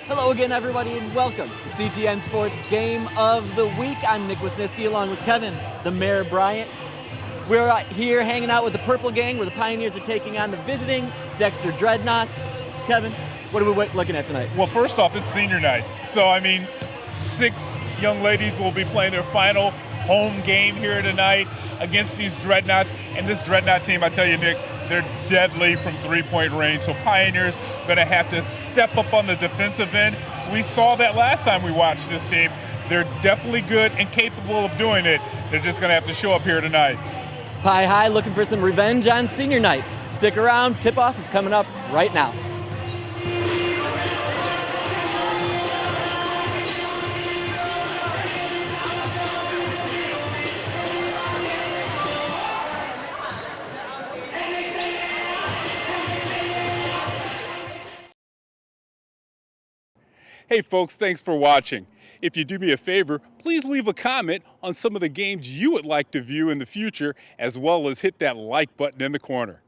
Hello again, everybody, and welcome to CTN Sports Game of the Week. I'm Nick Wisniewski, along with Kevin, the Mayor Bryant. We're here hanging out with the Purple Gang, where the Pioneers are taking on the visiting Dexter Dreadnoughts. Kevin, what are we looking at tonight? Well, first off, it's senior night. So, 6 young ladies will be playing their final home game here tonight against these Dreadnoughts. And this Dreadnought team, I tell you, Nick, they're deadly from three-point range. So Pioneers going to have to step up on the defensive end. We saw that last time we watched this team. They're definitely good and capable of doing it. They're just going to have to show up here tonight. Pie High looking for some revenge on senior night. Stick around. Tip-off is coming up right now. Hey folks, thanks for watching. If you do me a favor, please leave a comment on some of the games you would like to view in the future, as well as hit that like button in the corner.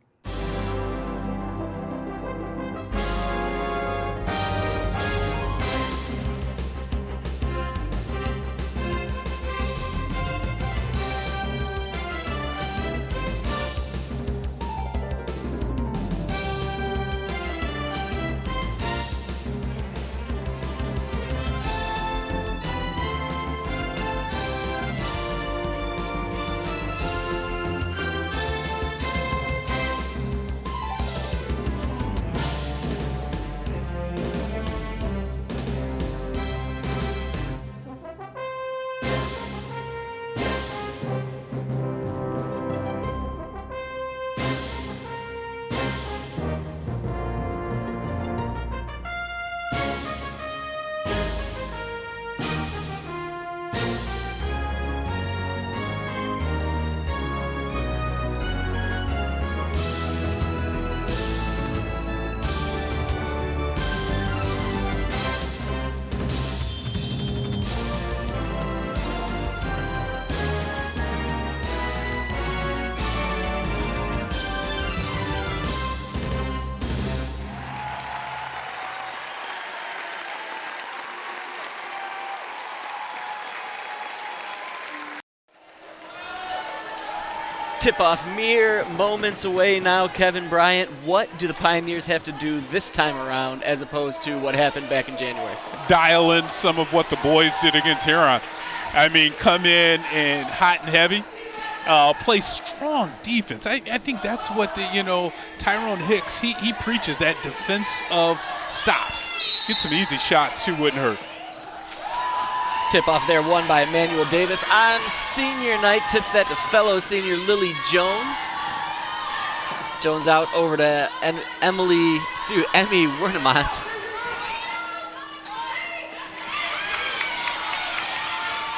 Tip-off mere moments away now. Kevin Bryant, what do the Pioneers have to do this time around as opposed to what happened back in January? Dial in some of what the boys did against Huron. Come in and hot and heavy, play strong defense. I think that's what Tyrone Hicks, he preaches, that defense of stops. Get some easy shots too, wouldn't hurt. Tip-off there won by Emmanuel Davis on senior night. Tips that to fellow senior Lily Jones. Jones out over to Emmy Wernemont.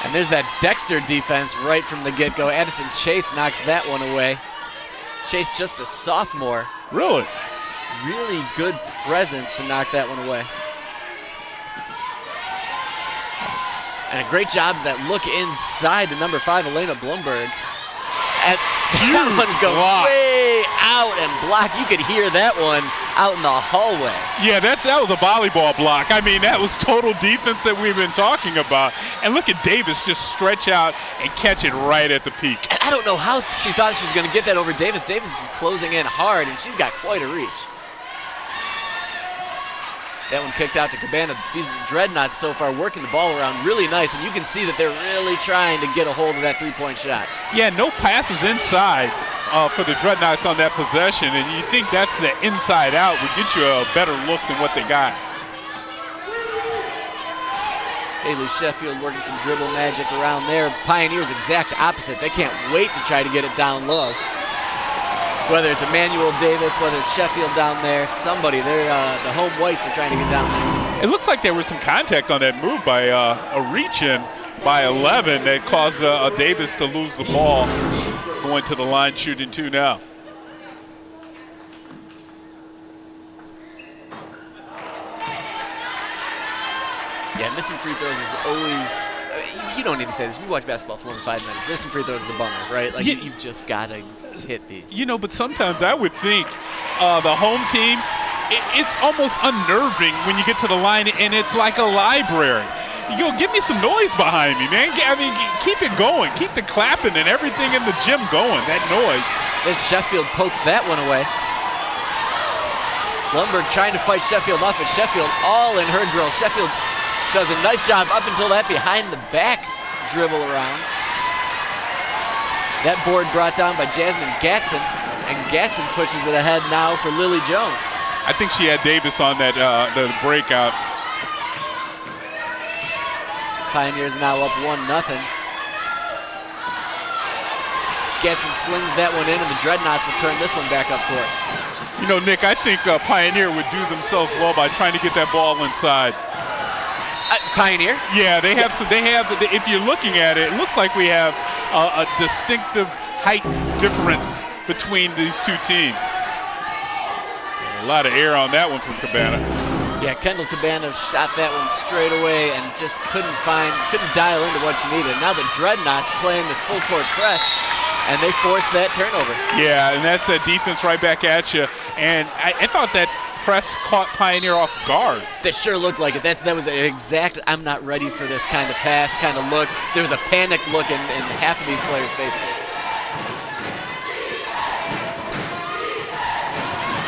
And there's that Dexter defense right from the get-go. Addison Chase knocks that one away. Chase just a sophomore. Really? Really good presence to knock that one away. And a great job of that look inside to number 5, Elena Blumberg. And that one goes way out and blocked. You could hear that one out in the hallway. Yeah, that was a volleyball block. That was total defense that we've been talking about. And look at Davis just stretch out and catch it right at the peak. And I don't know how she thought she was going to get that over Davis. Davis is closing in hard, and she's got quite a reach. That one kicked out to Cabana. These Dreadnoughts so far working the ball around really nice, and you can see that they're really trying to get a hold of that three-point shot. Yeah, no passes inside for the Dreadnoughts on that possession, and you think that's the inside out would get you a better look than what they got. Haley Sheffield working some dribble magic around there. Pioneers exact opposite. They can't wait to try to get it down low. Whether it's Emmanuel Davis, whether it's Sheffield down there, somebody, the home whites are trying to get down there. It looks like there was some contact on that move by a reach-in by 11 that caused Davis to lose the ball. Going to the line, shooting 2 now. Yeah, missing free throws is always, you don't need to say this. We watch basketball for more than 5 minutes. Missing free throws is a bummer, right? Like, you've just got to hit these. But sometimes I would think the home team, it's almost unnerving when you get to the line and it's like a library. You go, give me some noise behind me, man. I mean, keep it going. Keep the clapping and everything in the gym going, that noise. As Sheffield pokes that one away. Blumberg trying to fight Sheffield off, but Sheffield all in her grill. Sheffield does a nice job up until that behind the back dribble around. That board brought down by Jasmine Gatson, and Gatson pushes it ahead now for Lily Jones. I think she had Davis on that the breakout. Pioneers now up 1-0. Gatson slings that one in, and the Dreadnoughts will turn this one back up court. You know, Nick, I think Pioneer would do themselves well by trying to get that ball inside. Pioneer? Yeah, they have some. If you're looking at it, it looks like we have a distinctive height difference between these two teams. A lot of air on that one from Cabana. Yeah, Kendall Cabana shot that one straight away and just couldn't dial into what she needed. Now the Dreadnoughts playing this full court press, and they force that turnover. Yeah, and that's that defense right back at you. And I thought that press caught Pioneer off guard. That sure looked like it. That was an exact, I'm not ready for this kind of pass, kind of look. There was a panicked look in half of these players' faces.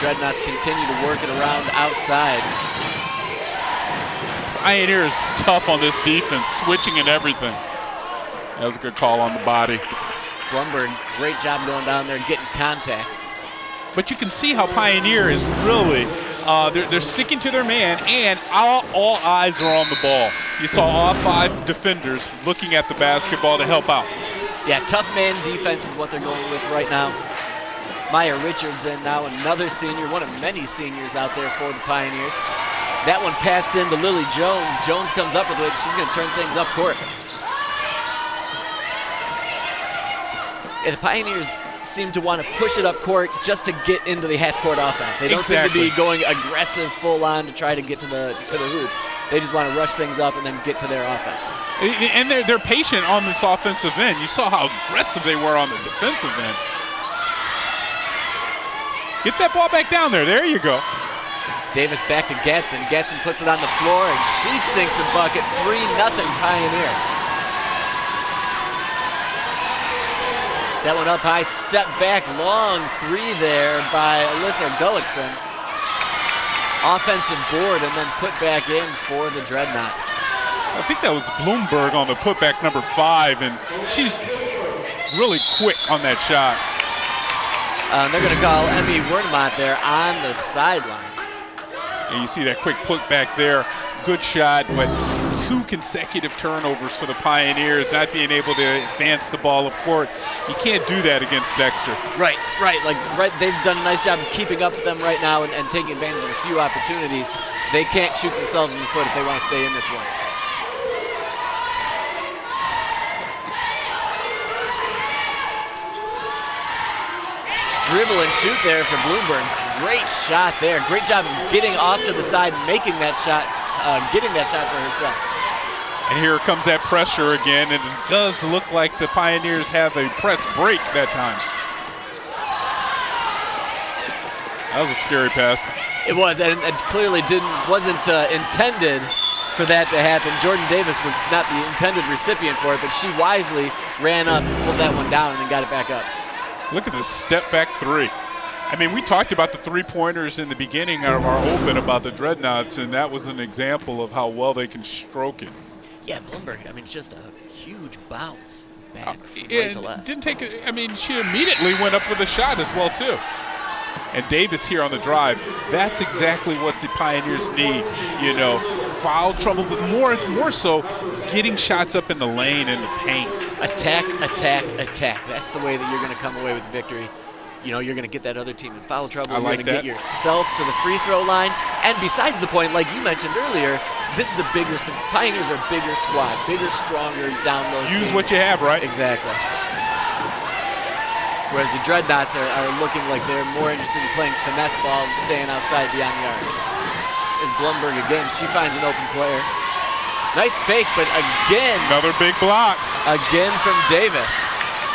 Dreadnoughts continue to work it around outside. Pioneer is tough on this defense, switching and everything. That was a good call on the body. Blumberg, great job going down there, getting contact. But you can see how Pioneer is really, they're sticking to their man, and all eyes are on the ball. You saw all 5 defenders looking at the basketball to help out. Yeah, tough man defense is what they're going with right now. Maya Richards in now, another senior, one of many seniors out there for the Pioneers. That one passed into Lily Jones. Jones comes up with it. She's going to turn things up court. Yeah, the Pioneers seem to want to push it up court just to get into the half-court offense. They don't seem to be going aggressive full-on to try to get to the hoop. They just want to rush things up and then get to their offense. And they're patient on this offensive end. You saw how aggressive they were on the defensive end. Get that ball back down there. There you go. Davis back to Gatson. Gatson puts it on the floor, and she sinks a bucket. 3-0 Pioneer. That one up high, step back, long 3 there by Alyssa Gullickson. Offensive board and then put back in for the Dreadnoughts. I think that was Bloomberg on the putback number 5, and she's really quick on that shot. They're going to call Emmy Wernemont there on the sideline. And you see that quick putback there. Good shot, but 2 consecutive turnovers for the Pioneers, not being able to advance the ball up court. You can't do that against Dexter. Right. They've done a nice job of keeping up with them right now and taking advantage of a few opportunities. They can't shoot themselves in the foot if they want to stay in this one. Dribble and shoot there for Bloomberg. Great shot there. Great job of getting off to the side, making that shot, getting that shot for herself. And here comes that pressure again, and it does look like the Pioneers have a press break that time. That was a scary pass. It was, and it clearly wasn't intended for that to happen. Jordan Davis was not the intended recipient for it, but she wisely ran up, pulled that one down, and then got it back up. Look at this step back 3. I mean, we talked about the 3-pointers in the beginning of our open about the Dreadnoughts, and that was an example of how well they can stroke it. Yeah, Bloomberg, I mean, just a huge bounce back from right to left. Didn't take it, I mean, she immediately went up for the shot as well, too. And Davis here on the drive, that's exactly what the Pioneers need, you know, foul trouble, but more so getting shots up in the lane and the paint. Attack, attack, attack. That's the way that you're going to come away with victory. You know, you're going to get that other team in foul trouble. You're going to get yourself to the free throw line. And besides the point, like you mentioned earlier, this is the Pioneers are a bigger squad, bigger, stronger, down low team. Use what you have, right? Exactly. Whereas the Dreadnoughts are looking like they're more interested in playing finesse ball and staying outside beyond the arc. There's Blumberg again. She finds an open player. Nice fake, but again. Another big block. Again from Davis.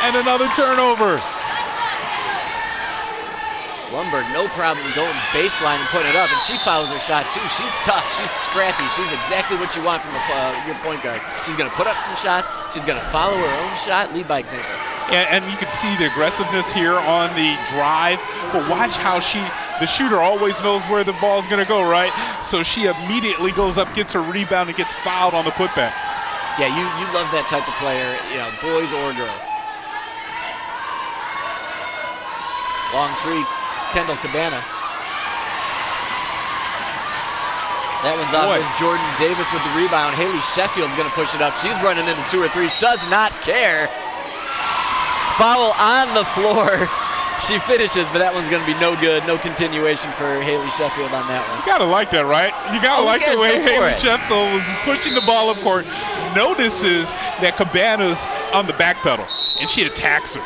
And another turnover. Blumberg, no problem going baseline and putting it up, and she fouls her shot too. She's tough, she's scrappy, she's exactly what you want from your point guard. She's gonna put up some shots, she's gonna follow her own shot, lead by example. And you can see the aggressiveness here on the drive, but watch how the shooter always knows where the ball's gonna go, right? So she immediately goes up, gets her rebound, and gets fouled on the putback. Yeah, you love that type of player, boys or girls. Long three, Kendall Cabana. That one's off. There's Jordan Davis with the rebound. Haley Sheffield's going to push it up. She's running into 2 or 3. Does not care. Foul on the floor. She finishes, but that one's going to be no good. No continuation for Haley Sheffield on that one. You got to like that, right? You got to like the way Haley Sheffield was pushing the ball up court. Notices that Cabana's on the back pedal, and she attacks her.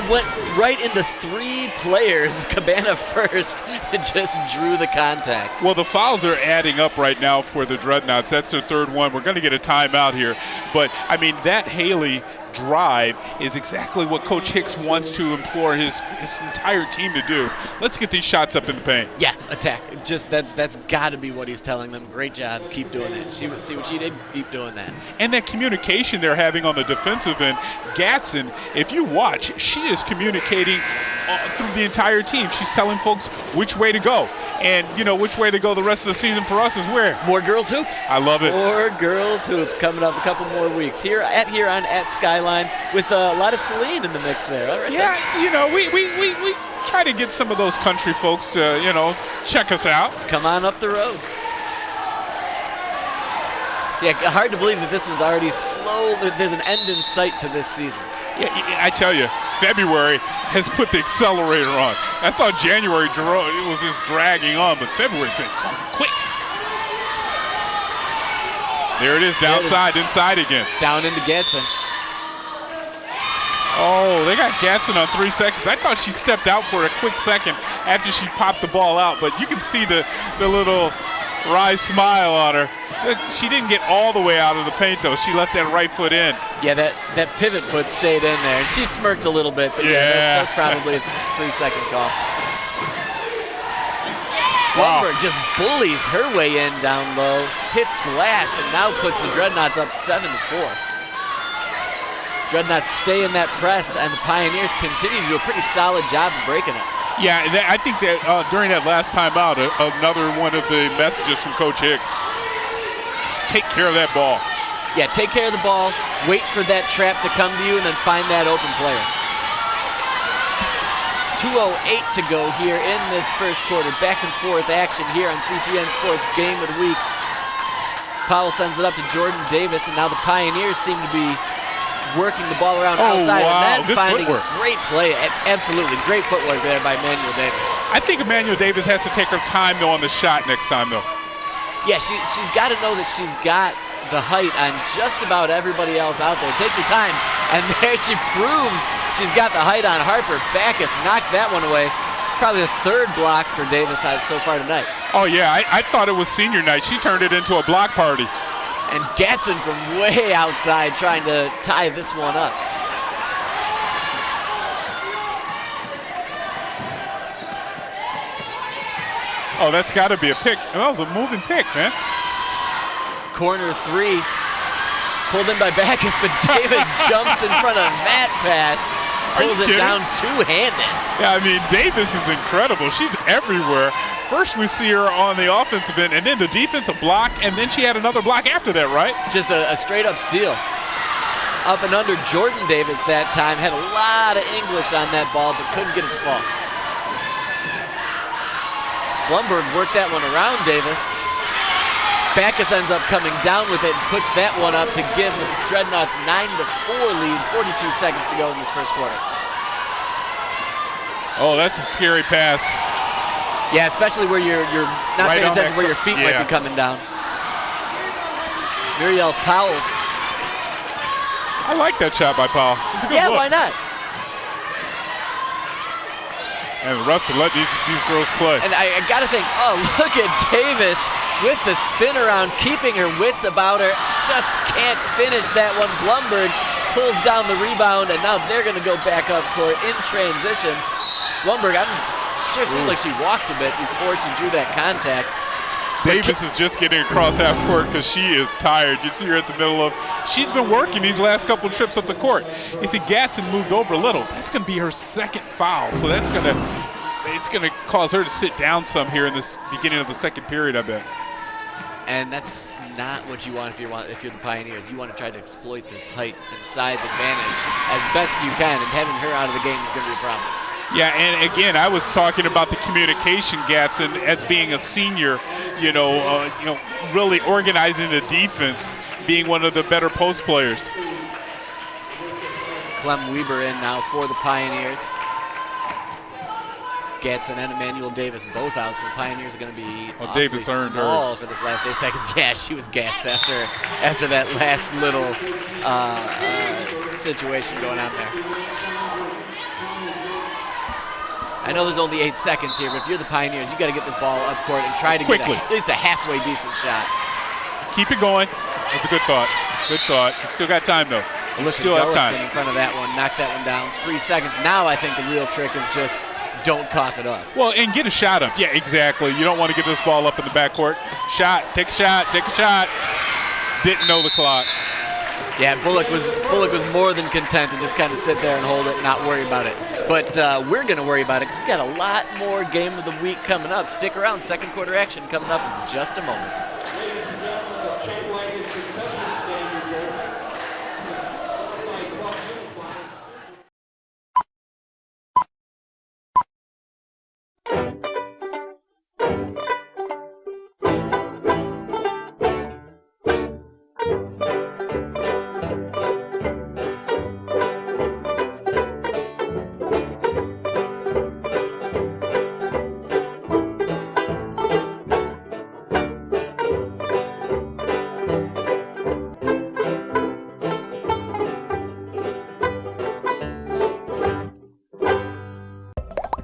Went right into 3 players, Cabana first, and just drew the contact. Well, the fouls are adding up right now for the Dreadnoughts. That's their 3rd one. We're going to get a timeout here. But, I mean, that Haley drive is exactly what Coach Hicks wants to implore his entire team to do. Let's get these shots up in the paint. Yeah, attack. Just that's got to be what he's telling them. Great job. Keep doing that. See what she did? Keep doing that. And that communication they're having on the defensive end. Gatson, if you watch, she is communicating through the entire team. She's telling folks which way to go. And, which way to go the rest of the season for us is where? More girls hoops. I love it. More girls hoops coming up a couple more weeks. Here on Skyline with a lot of Celine in the mix there. All right, yeah, we try to get some of those country folks to, check us out. Come on up the road. Yeah, hard to believe that this one's already slow. There's an end in sight to this season. Yeah, I tell you, February has put the accelerator on. I thought January it was just dragging on, but February's been quick. There it is, downside, inside again. Down into Gatson. Oh, they got Gatson on 3 seconds. I thought she stepped out for a quick second after she popped the ball out, but you can see the little wry smile on her. She didn't get all the way out of the paint, though. She left that right foot in. Yeah, that pivot foot stayed in there. And she smirked a little bit, but that's probably a 3-second call. Blumberg just bullies her way in down low, hits glass, and now puts the Dreadnoughts up 7-4. Dreadnoughts stay in that press, and the Pioneers continue to do a pretty solid job of breaking it. Yeah, I think that during that last timeout, another one of the messages from Coach Hicks, take care of that ball. Yeah, take care of the ball, wait for that trap to come to you, and then find that open player. 2:08 to go here in this first quarter. Back and forth action here on CTN Sports Game of the Week. Powell sends it up to Jordan Davis, and now the Pioneers seem to be working the ball around outside, wow. And then Good finding footwork. Great play. Absolutely great footwork there by Emmanuel Davis. I think Emmanuel Davis has to take her time, though, on the shot next time, though. Yeah, she's got to know that she's got the height on just about everybody else out there. Take your time. And there she proves she's got the height on Harper. Backus knocked that one away. It's probably the 3rd block for Davis so far tonight. Oh, yeah, I thought it was senior night. She turned it into a block party. And Gatson from way outside trying to tie this one up. Oh, that's got to be a pick. That was a moving pick, man. Corner 3. Pulled in by Backus, but Davis jumps in front of that pass. Pulls it down two-handed. Yeah, I mean, Davis is incredible. She's everywhere. First we see her on the offensive end, and then the defensive block, and then she had another block after that, right? Just a straight-up steal. Up and under Jordan Davis that time. Had a lot of English on that ball, but couldn't get it to fall. Blumberg worked that one around Davis. Backus ends up coming down with it and puts that one up to give the Dreadnoughts 9-4 lead, 42 seconds to go in this first quarter. Oh, that's a scary pass. Yeah, especially where you're not right paying attention where your feet might be coming down. Muriel Powell. I like that shot by Powell. It's a good look. Why not? And the refs are letting these girls play. And I got to think, oh, look at Davis with the spin around, keeping her wits about her. Just can't finish that one. Blumberg pulls down the rebound, and now they're going to go back up court in transition. Blumberg, I'm sure seemed like she walked a bit before she drew that contact. Davis is just getting across half court because she is tired. You see her at the middle of, she's been working these last couple of trips up the court. You see Gatson moved over a little. That's going to be her second foul. So that's going to, it's going to cause her to sit down some here in this beginning of the second period, I bet. And that's not what you want if you're the Pioneers. You want to try to exploit this height and size advantage as best you can, and having her out of the game is going to be a problem. Yeah, and again, I was talking about the communication, Gatson, as being a senior, really organizing the defense, being one of the better post players. Clem Weber in now for the Pioneers. Gatson and Emmanuel Davis both out, so the Pioneers are going to be Davis earned small hers for this last 8 seconds. Yeah, she was gassed after that last little situation going on there. I know there's only 8 seconds here, but if you're the Pioneers, you got to get this ball up court and try to get at least a halfway decent shot. Keep it going. That's a good thought. Good thought. You still got time, though. You still have time. In front of that one, knock that one down. 3 seconds. Now I think the real trick is just don't cough it up. Well, and get a shot up. Yeah, exactly. You don't want to get this ball up in the backcourt. Shot. Take a shot. Take a shot. Didn't know the clock. Yeah, Bullock was more than content to just kind of sit there and hold it and not worry about it. But we're going to worry about it because we got a lot more game of the week coming up. Stick around, second quarter action coming up in just a moment.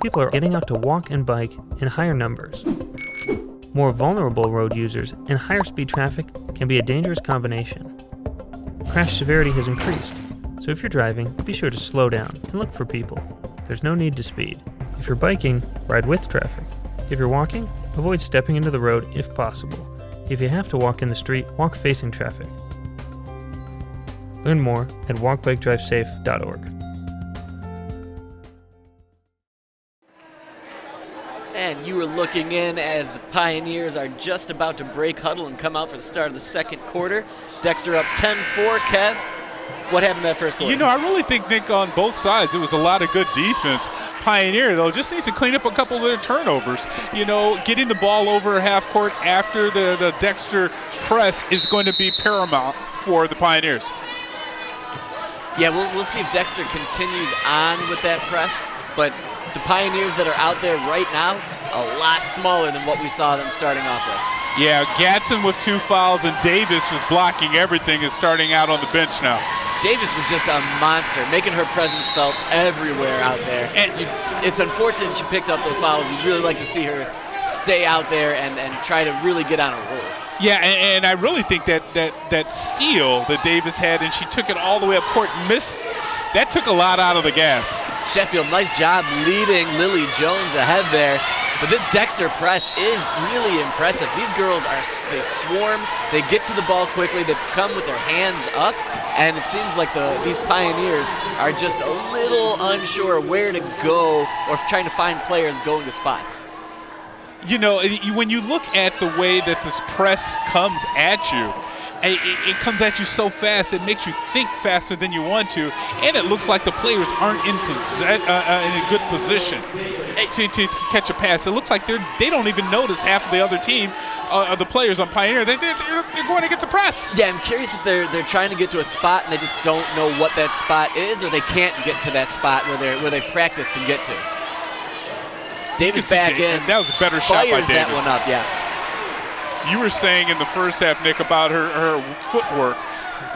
People are getting out to walk and bike in higher numbers. More vulnerable road users and higher speed traffic can be a dangerous combination. Crash severity has increased, so if you're driving, be sure to slow down and look for people. There's no need to speed. If you're biking, ride with traffic. If you're walking, avoid stepping into the road if possible. If you have to walk in the street, walk facing traffic. Learn more at walkbikedrivesafe.org. And you are looking in as the Pioneers are just about to break huddle and come out for the start of the second quarter. Dexter up 10-4. Kev, what happened in that first quarter? I really think, Nick, on both sides, it was a lot of good defense. Pioneer, though, just needs to clean up a couple of their turnovers. Getting the ball over half court after the Dexter press is going to be paramount for the Pioneers. Yeah, we'll see if Dexter continues on with that press, but the Pioneers that are out there right now, a lot smaller than what we saw them starting off with. Yeah, Gatson with 2 fouls, and Davis was blocking everything, is starting out on the bench now. Davis was just a monster, making her presence felt everywhere out there. And it's unfortunate she picked up those fouls. You'd really like to see her stay out there and try to really get on a roll. Yeah, and I really think that steal that Davis had, and she took it all the way up court, missed, that took a lot out of the gas. Sheffield, nice job leading Lily Jones ahead there. But this Dexter press is really impressive. These girls they swarm, they get to the ball quickly, they come with their hands up, and it seems like these Pioneers are just a little unsure where to go or trying to find players going to spots. When you look at the way that this press comes at you, it comes at you so fast, it makes you think faster than you want to, and it looks like the players aren't in a good position to catch a pass. It looks like they don't even notice half of the other team, the players on Pioneer. They're going to get the press. Yeah, I'm curious if they're trying to get to a spot and they just don't know what that spot is, or they can't get to that spot where they practice to get to. Davis back in. That was a better shot by Davis. Fires that one up, yeah. You were saying in the first half, Nick, about her footwork.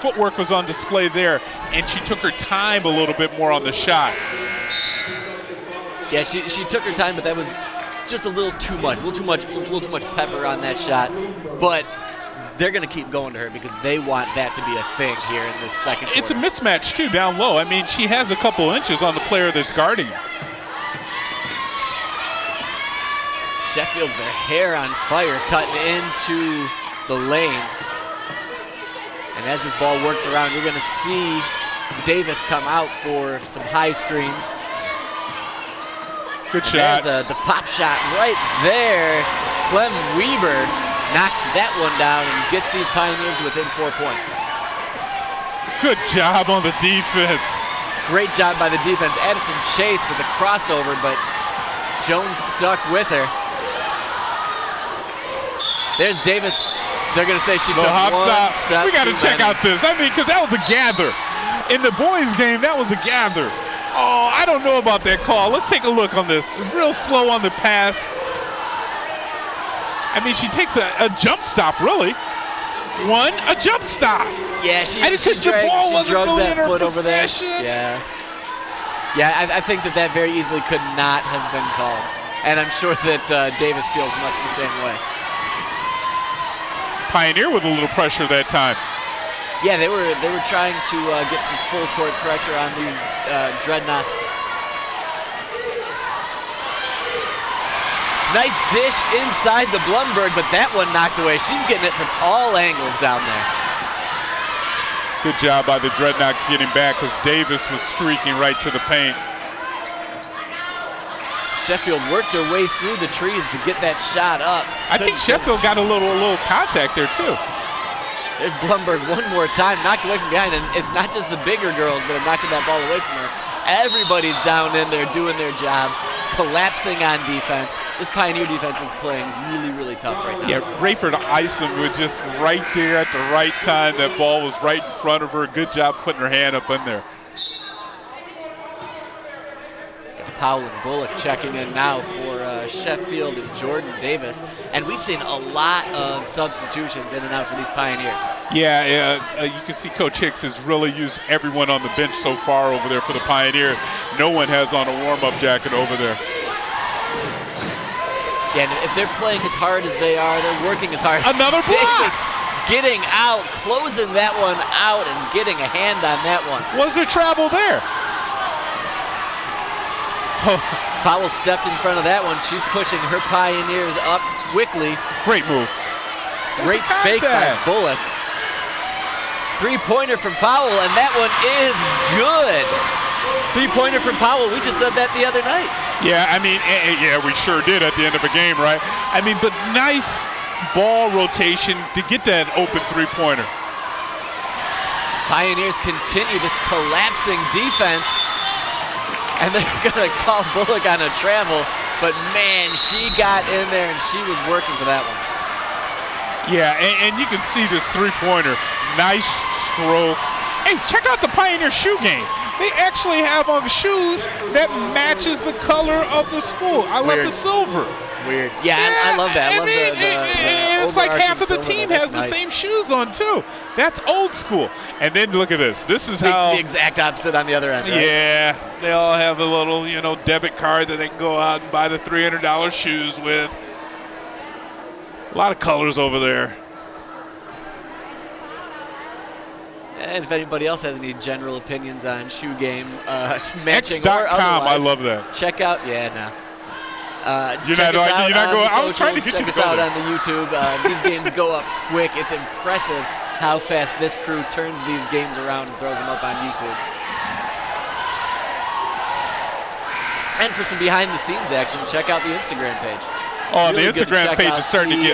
Footwork was on display there, and she took her time a little bit more on the shot. Yeah, she took her time, but that was just a little too much pepper on that shot. But they're going to keep going to her because they want that to be a thing here in this second quarter. It's a mismatch, too, down low. I mean, she has a couple inches on the player that's guarding her. Sheffield, their hair on fire, cutting into the lane. And as this ball works around, you're going to see Davis come out for some high screens. Good shot. The pop shot right there. Clem Weaver knocks that one down and gets these Pioneers within 4 points. Good job on the defense. Great job by the defense. Addison Chase with a crossover, but Jones stuck with her. There's Davis. They're going to say she took one step. We got to check out this. I mean, because that was a gather. In the boys' game, that was a gather. Oh, I don't know about that call. Let's take a look on this. Real slow on the pass. I mean, she takes a jump stop, really. A jump stop. Yeah, she the ball wasn't really in her possession. Yeah. Yeah, I think that very easily could not have been called. And I'm sure that Davis feels much the same way. Pioneer with a little pressure that time. Yeah, they were trying to get some full court pressure on these Dreadnoughts. Nice dish inside the Blumberg, but that one knocked away. She's getting it from all angles down there. Good job by the Dreadnoughts getting back because Davis was streaking right to the paint. Sheffield worked her way through the trees to get that shot up. I think Sheffield got a little contact there too. There's Blumberg one more time, knocked away from behind, and it's not just the bigger girls that are knocking that ball away from her. Everybody's down in there doing their job, collapsing on defense. This Pioneer defense is playing really, really tough right now. Yeah, Rayford Isom was just right there at the right time. That ball was right in front of her. Good job putting her hand up in there. Powell and Bullock checking in now for Sheffield and Jordan Davis. And we've seen a lot of substitutions in and out for these Pioneers. Yeah, you can see Coach Hicks has really used everyone on the bench so far over there for the Pioneer. No one has on a warm-up jacket over there. Yeah, and if they're playing as hard as they are, they're working as hard. Another block! Davis getting out, closing that one out and getting a hand on that one. Was there travel there? Powell stepped in front of that one. She's pushing her Pioneers up quickly. Great move. Great fake by Bullock. Three-pointer from Powell, and that one is good. Three-pointer from Powell. We just said that the other night. Yeah, I mean, yeah, we sure did at the end of a game, right? I mean, but nice ball rotation to get that open three-pointer. Pioneers continue this collapsing defense. And they're going to call Bullock on a travel. But, man, she got in there, and she was working for that one. Yeah, and you can see this three-pointer. Nice stroke. Hey, check out the Pioneer shoe game. They actually have on shoes that matches the color of the school. I love the silver. Weird. Yeah, I love that. I love the it's like half of the team has the same shoes on, too. That's old school. And then look at this. This is how... The exact opposite on the other end, right? Yeah. They all have a little, debit card that they can go out and buy the $300 shoes with. A lot of colors over there. And if anybody else has any general opinions on shoe game, matching X.com, or otherwise, I love that. Check out, no. You're not going. I was trying to get you to go. Check us out on the YouTube. These games go up quick. It's impressive how fast this crew turns these games around and throws them up on YouTube. And for some behind-the-scenes action, check out the Instagram page. Oh, really the Instagram page is starting to get...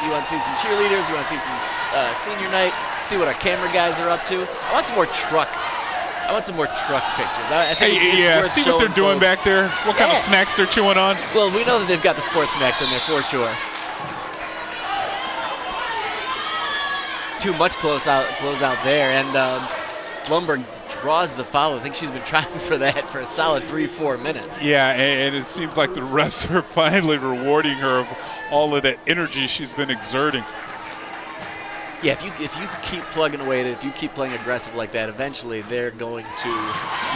You want to see some cheerleaders, you want to see some senior night, see what our camera guys are up to. I want some more truck pictures. I think it's see what they're doing back there. What kind of snacks they're chewing on. Well, we know that they've got the sports snacks in there for sure. Too much close out there, and Blumberg draws the foul. I think she's been trying for that for a solid 3-4 minutes. Yeah, and it seems like the refs are finally rewarding her of all of that energy she's been exerting. Yeah, if you keep plugging away at it, if you keep playing aggressive like that, eventually they're going to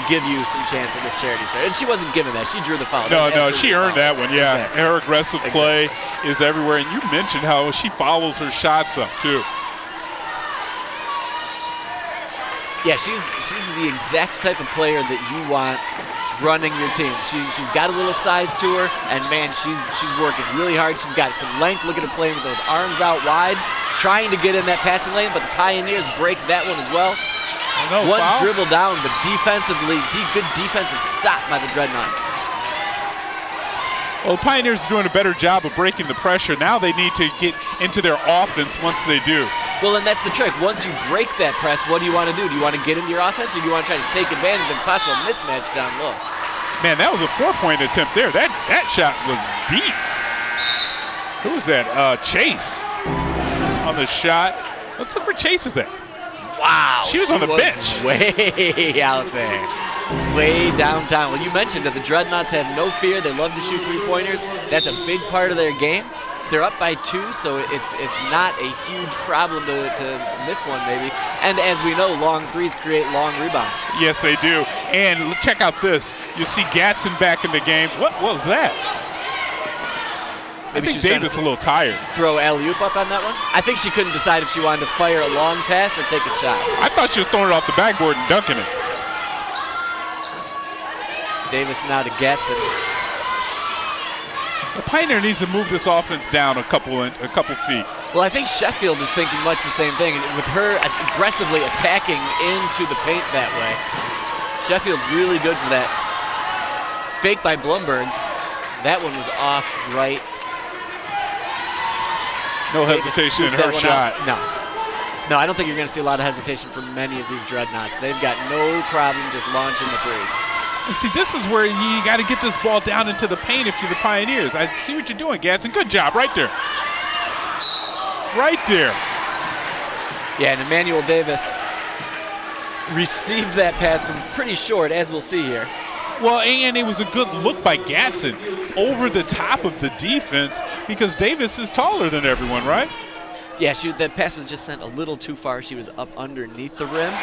give you some chance at this charity start. And she wasn't given that. She drew the foul. No, she earned that one, yeah. Exactly. Her aggressive play is everywhere. And you mentioned how she follows her shots up, too. Yeah, she's the exact type of player that you want running your team. She's got a little size to her, and man, she's working really hard. She's got some length. Look at her playing with those arms out wide, trying to get in that passing lane, but the Pioneers break that one as well. One foul? dribble down, but defensively, good defensive stop by the Dreadnoughts. Well, the Pioneers are doing a better job of breaking the pressure. Now they need to get into their offense once they do. Well, and that's the trick. Once you break that press, what do you want to do? Do you want to get into your offense, or do you want to try to take advantage of a possible mismatch down low? Man, that was a 4-point attempt there. That shot was deep. Who was that? Chase on the shot. Let's look where Chase is at. Wow. She was on the bench. Way out there. Way downtown. Well, you mentioned that the Dreadnoughts have no fear. They love to shoot three-pointers. That's a big part of their game. They're up by 2, so it's not a huge problem to miss one maybe. And as we know, long threes create long rebounds. Yes, they do. And check out this. You see Gatson back in the game. What was that? Maybe I think Davis a little tired. Throw alley-oop up on that one? I think she couldn't decide if she wanted to fire a long pass or take a shot. I thought she was throwing it off the backboard and dunking it. Davis now to Gatson. The Pioneer needs to move this offense down a couple feet. Well, I think Sheffield is thinking much the same thing. With her aggressively attacking into the paint that way, Sheffield's really good for that. Fake by Blumberg. That one was off right. No hesitation in her shot. No, I don't think you're going to see a lot of hesitation from many of these Dreadnoughts. They've got no problem just launching the threes. And see, this is where you got to get this ball down into the paint if you're the Pioneers. I see what you're doing, Gatson. Good job right there. Right there. Yeah, and Emmanuel Davis received that pass from pretty short, as we'll see here. Well, and it was a good look by Gatson over the top of the defense because Davis is taller than everyone, right? Yeah, that pass was just sent a little too far. She was up underneath the rim.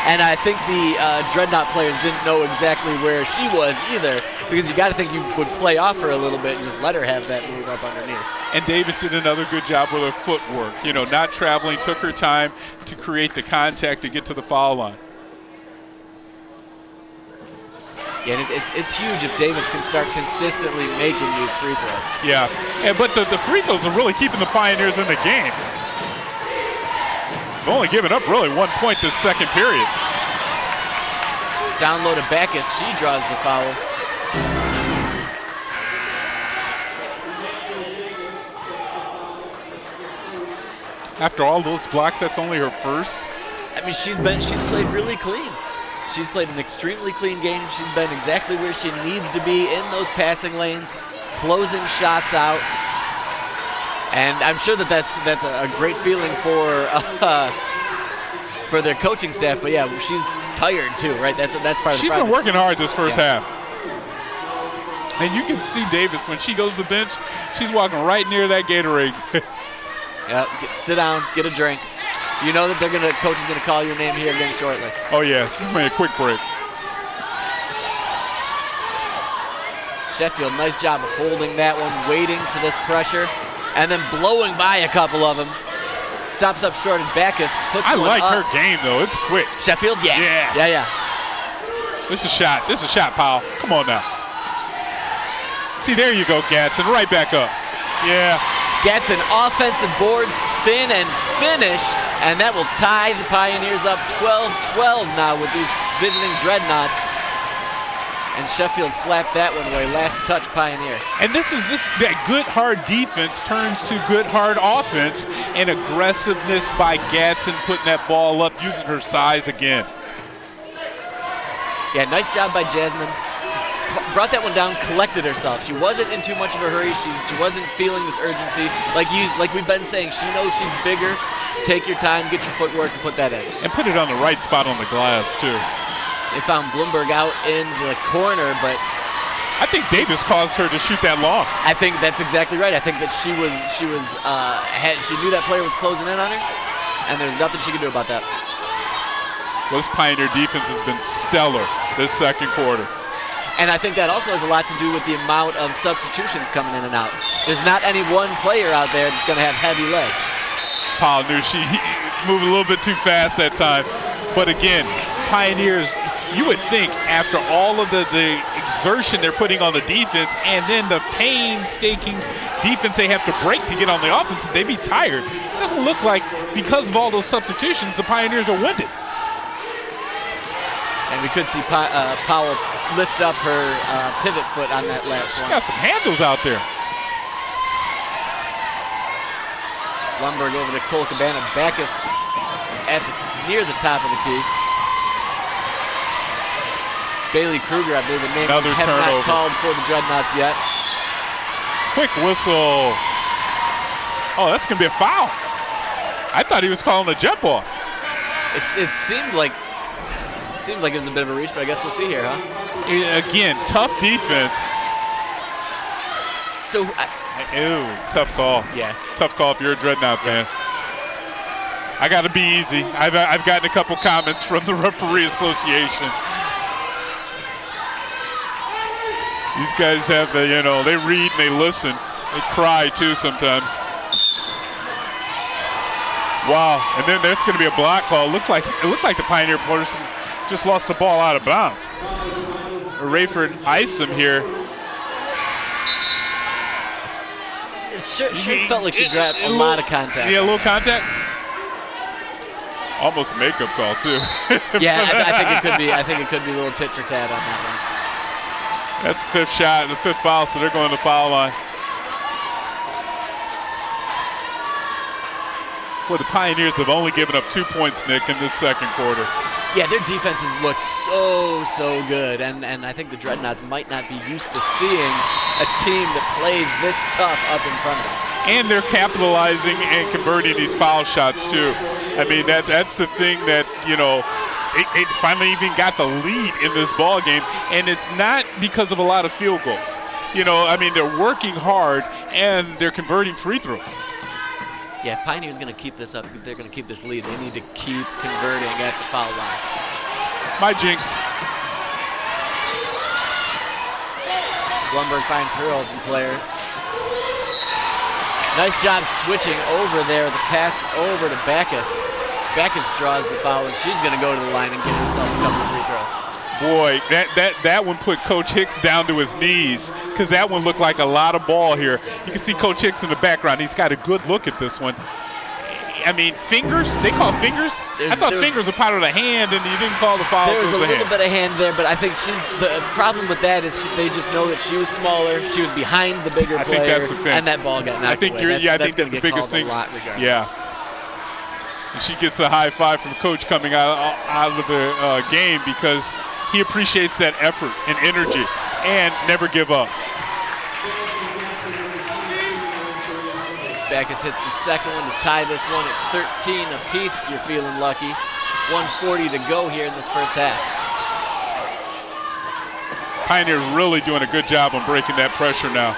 And I think the Dreadnought players didn't know exactly where she was either, because you got to think you would play off her a little bit and just let her have that move up underneath. And Davis did another good job with her footwork. You know, not traveling, took her time to create the contact to get to the foul line. Yeah, and it's huge if Davis can start consistently making these free throws. Yeah, but the free throws are really keeping the Pioneers in the game. They've only given up really 1 point this second period. Down low to Backus, she draws the foul. After all those blocks, that's only her first. I mean, she's played really clean. She's played an extremely clean game. She's been exactly where she needs to be in those passing lanes, closing shots out. And I'm sure that's a great feeling for their coaching staff. But yeah, she's tired too, right? That's part of the problem. She's been working hard this first half. And you can see Davis when she goes to the bench. She's walking right near that Gatorade. Yeah, sit down, get a drink. You know that coach is gonna call your name here again shortly. Oh yeah, this is gonna be a quick break. Sheffield, nice job of holding that one, waiting for this pressure, and then blowing by a couple of them. Stops up short, and Backus puts one up. I like her game though. It's quick. Sheffield, yeah. This is a shot. This is a shot, pal. Come on now. See, there you go, Gatson. Right back up. Yeah. Gatson, offensive board, spin, and finish. And that will tie the Pioneers up 12-12 now with these visiting Dreadnoughts. And Sheffield slapped that one away. Last touch, Pioneer. And that good hard defense turns to good hard offense and aggressiveness by Gatson, putting that ball up, using her size again. Yeah, nice job by Jasmine. Brought that one down, collected herself. She wasn't in too much of a hurry. She wasn't feeling this urgency. Like we've been saying, she knows she's bigger. Take your time, get your footwork, and put that in. And put it on the right spot on the glass, too. They found Blumberg out in the corner, but I think Davis caused her to shoot that long. I think that's exactly right. I think that she knew that player was closing in on her, and there's nothing she could do about that. Well, this Pioneer defense has been stellar this second quarter. And I think that also has a lot to do with the amount of substitutions coming in and out. There's not any one player out there that's going to have heavy legs. Paul knew she moved a little bit too fast that time. But again, Pioneers you would think after all of the exertion they're putting on the defense and then the painstaking defense they have to break to get on the offense, they'd be tired. It doesn't look like, because of all those substitutions, the Pioneers are winded. And we could see Powell lift up her pivot foot on that last one. She's got some handles out there. Lundberg over to Cole Cabana. Backus near the top of the key. Bailey Kruger, I believe the name, Another have turnover. not called for the Dreadnoughts yet. Quick whistle. Oh, that's going to be a foul. I thought he was calling a jet ball. It seemed like it was a bit of a reach, but I guess we'll see here, huh? Again, tough defense. So, Ooh, tough call. Yeah. Tough call if you're a Dreadnought fan. I got to be easy. I've gotten a couple comments from the referee association. These guys have the, they read and they listen. They cry too sometimes. Wow, and then that's going to be a block call. It looks like the Pioneer person just lost the ball out of bounds. Rayford Isom here. It sure felt like she grabbed a lot of contact. Yeah, a little contact. Almost a makeup call too. Yeah, I think it could be. I think it could be a little tit for tat on that one. That's the fifth shot, the fifth foul, so they're going to the foul line. Well, the Pioneers have only given up 2 points, Nick, in this second quarter. Yeah, their defense has looked so good, and I think the Dreadnoughts might not be used to seeing a team that plays this tough up in front of them. And they're capitalizing and converting these foul shots too. I mean, that's the thing that, it finally even got the lead in this ball game, and it's not because of a lot of field goals. They're working hard and they're converting free throws. Yeah, if Pioneer's going to keep this up, if they're going to keep this lead, they need to keep converting at the foul line. My jinx. Blumberg finds her open player. Nice job switching over there. The pass over to Backus. Backus draws the foul, and she's going to go to the line and get herself a couple of free throws. Boy, that one put Coach Hicks down to his knees, because that one looked like a lot of ball here. You can see Coach Hicks in the background. He's got a good look at this one. I mean, fingers? They call fingers? I thought fingers were part of the hand, and you didn't call the foul. There was a little bit of hand there, but I think the problem with that is they just know that she was smaller. She was behind the bigger player, think that's the thing. and that ball got knocked I think away. I think that's the biggest thing. Yeah. And she gets a high five from Coach coming out of the game, because he appreciates that effort and energy and never give up. Backus hits the second one to tie this one at 13 apiece if you're feeling lucky. 1:40 to go here in this first half. Pioneer really doing a good job on breaking that pressure now.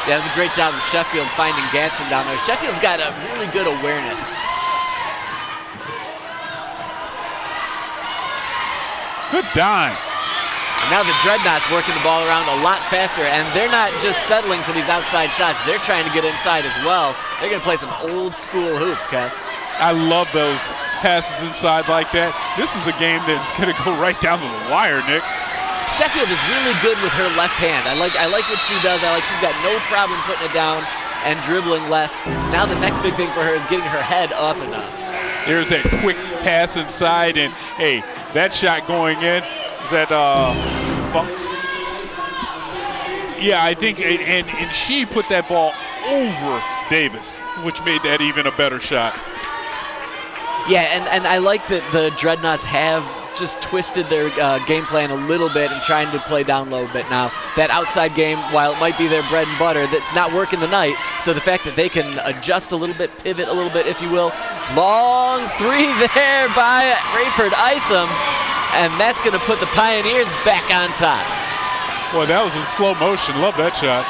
Yeah, it was a great job of Sheffield finding Gatson down there. Sheffield's got a really good awareness. Good dime. And now the Dreadnoughts working the ball around a lot faster, and they're not just settling for these outside shots. They're trying to get inside as well. They're going to play some old school hoops, Kev. I love those passes inside like that. This is a game that's going to go right down to the wire, Nick. Sheffield is really good with her left hand. I like what she does. She's got no problem putting it down and dribbling left. Now the next big thing for her is getting her head up enough. There's that quick pass inside, and hey, that shot going in, is that Funks? Yeah, I think, and she put that ball over Davis, which made that even a better shot. Yeah, and I like that the Dreadnoughts have just twisted their game plan a little bit and trying to play down low a bit now. That outside game, while it might be their bread and butter, that's not working tonight. So the fact that they can adjust a little bit, pivot a little bit, if you will. Long three there by Rayford Isom, and that's going to put the Pioneers back on top. Boy, that was in slow motion. Love that shot.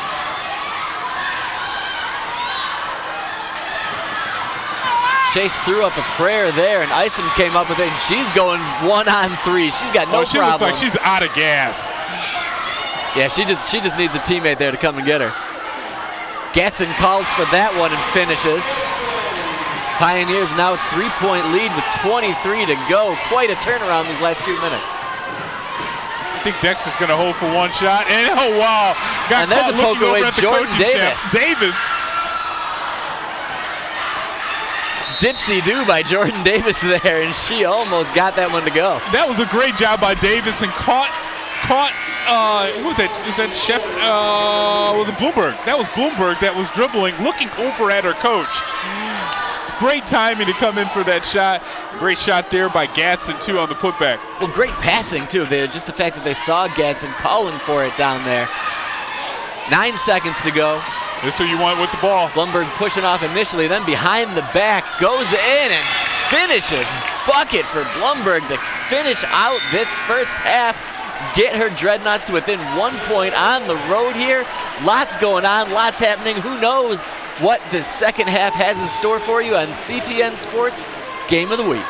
Chase threw up a prayer there, and Isom came up with it, and she's going 1-on-3. She's got no problem. She looks like she's out of gas. Yeah, she just needs a teammate there to come and get her. Gatson calls for that one and finishes. Pioneers now 3-point lead with 23 to go. Quite a turnaround these last 2 minutes. I think Dexter's going to hold for one shot. And oh, wow. And there's a poke away, Jordan Davis. Dipsy-do by Jordan Davis there, and she almost got that one to go. That was a great job by Davis and caught who was that? Is that Chef? Was it Bloomberg? That was Bloomberg that was dribbling, looking over at her coach. Great timing to come in for that shot. Great shot there by Gatson, too, on the putback. Well, great passing, too. Just the fact that they saw Gatson calling for it down there. 9 seconds to go. This is who you want with the ball. Blumberg pushing off initially, then behind the back, goes in and finishes. Bucket for Blumberg to finish out this first half. Get her Dreadnoughts to within 1 point on the road here. Lots going on, lots happening. Who knows what the second half has in store for you on CTN Sports Game of the Week.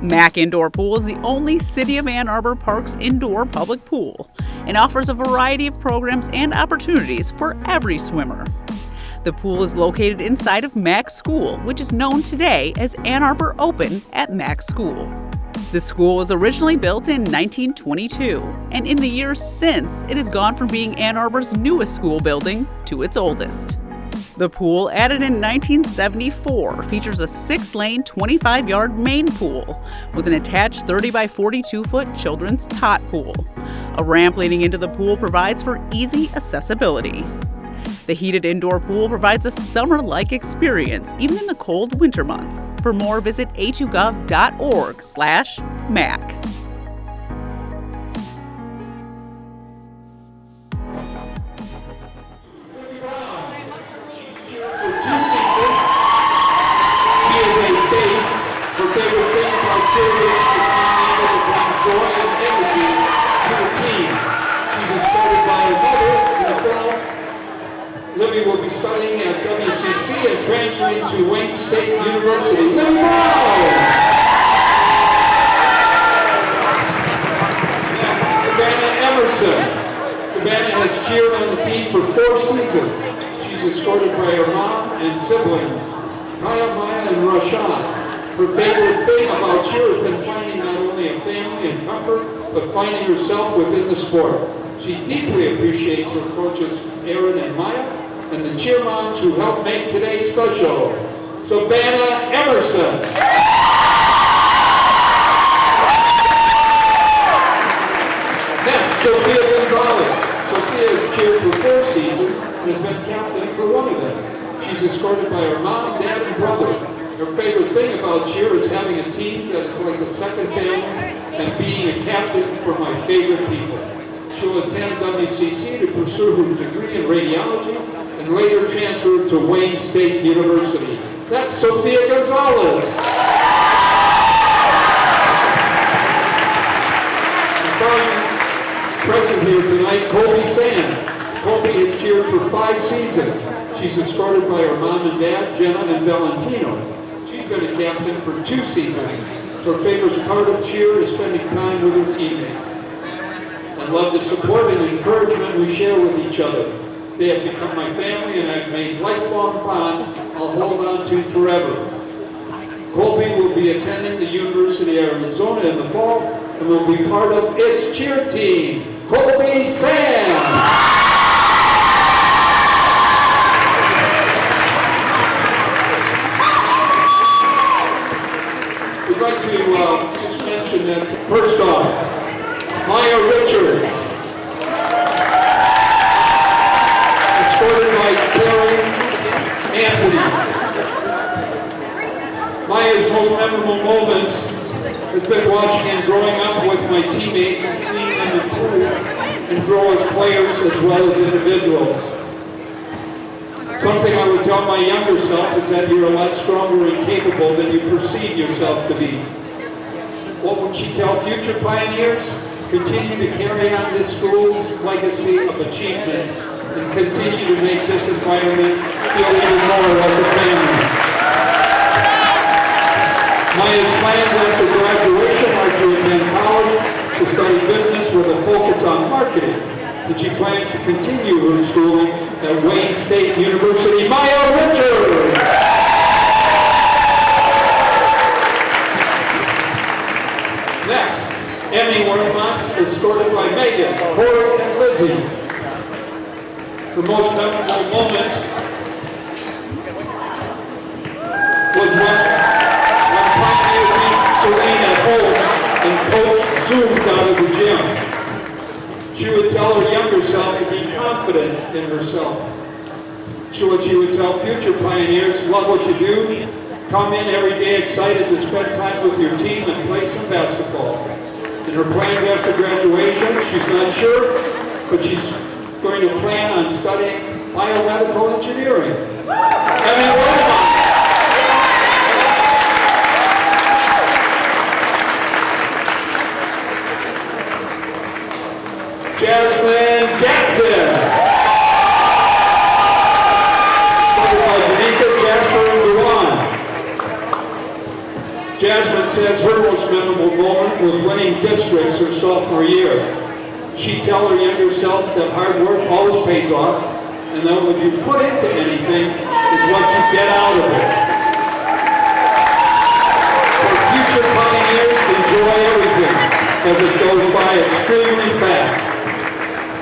Mack Indoor Pool is the only City of Ann Arbor Parks indoor public pool and offers a variety of programs and opportunities for every swimmer. The pool is located inside of Mack School, which is known today as Ann Arbor Open at Mack School. The school was originally built in 1922, and in the years since, it has gone from being Ann Arbor's newest school building to its oldest. The pool, added in 1974, features a 6-lane, 25-yard main pool with an attached 30 by 42-foot children's tot pool. A ramp leading into the pool provides for easy accessibility. The heated indoor pool provides a summer-like experience, even in the cold winter months. For more, visit a2gov.org/MAC. Her favorite thing about children is being able to bring joy and energy to the team. She's inspired by her mother in the fall. Libby will be studying at WCC and transferring to Wayne State University. Libby Brown! Next, Savannah Emerson. Savannah has cheered on the team for 4 seasons. She's escorted by her mom and siblings, Kaya, Maya, and Rashad. Her favorite thing about cheer has been finding not only a family and comfort, but finding herself within the sport. She deeply appreciates her coaches, Aaron and Maya, and the cheer moms who helped make today special. Savannah Emerson. Next, Sophia Gonzalez. Sophia has cheered for 4 seasons and has been captain for 1 of them. She's escorted by her mom, dad, and brother. Her favorite thing about cheer is having a team that is like a second family and being a captain for my favorite people. She'll attend WCC to pursue her degree in radiology and later transfer to Wayne State University. That's Sophia Gonzalez. And finally, present here tonight, Colby Sands. Colby has cheered for 5 seasons. She's escorted by her mom and dad, Jenna and Valentino. She's been a captain for 2 seasons. Her favorite part of cheer is spending time with her teammates. I love the support and encouragement we share with each other. They have become my family and I've made lifelong bonds I'll hold on to forever. Colby will be attending the University of Arizona in the fall and will be part of its cheer team. Colby Sam! I'd like to just mention that first off, Maya Richards, escorted by Terry Anthony. Maya's most memorable moments has been watching and growing up with my teammates and seeing them improve and grow as players as well as individuals. Something I would tell my younger self is that you're a lot stronger and capable than you perceive yourself to be. What would she tell future pioneers? Continue to carry on this school's legacy of achievements and continue to make this environment feel even more like a family. marketing, and she plans to continue her schooling at Wayne State University. Maya Richards! Next, Emmy Wernemont's escorted by Megan, Corey, and Lizzie. Her most memorable moments was when Pioneer beat Celine at home and Coach zoomed out of the gym. She would tell her younger self to be confident in herself. She would tell future Pioneers, love what you do, come in every day excited to spend time with your team and play some basketball. In her plans after graduation, she's not sure, but she's going to plan on studying biomedical engineering. Emmy Wernemont. Jasmine Gatson. Started by Janika, Jasper, and Dewan. Jasmine says her most memorable moment was winning districts her sophomore year. She'd tell her younger self that hard work always pays off, and that what you put into anything is what you get out of it. For future Pioneers, enjoy everything, as it goes by extremely fast.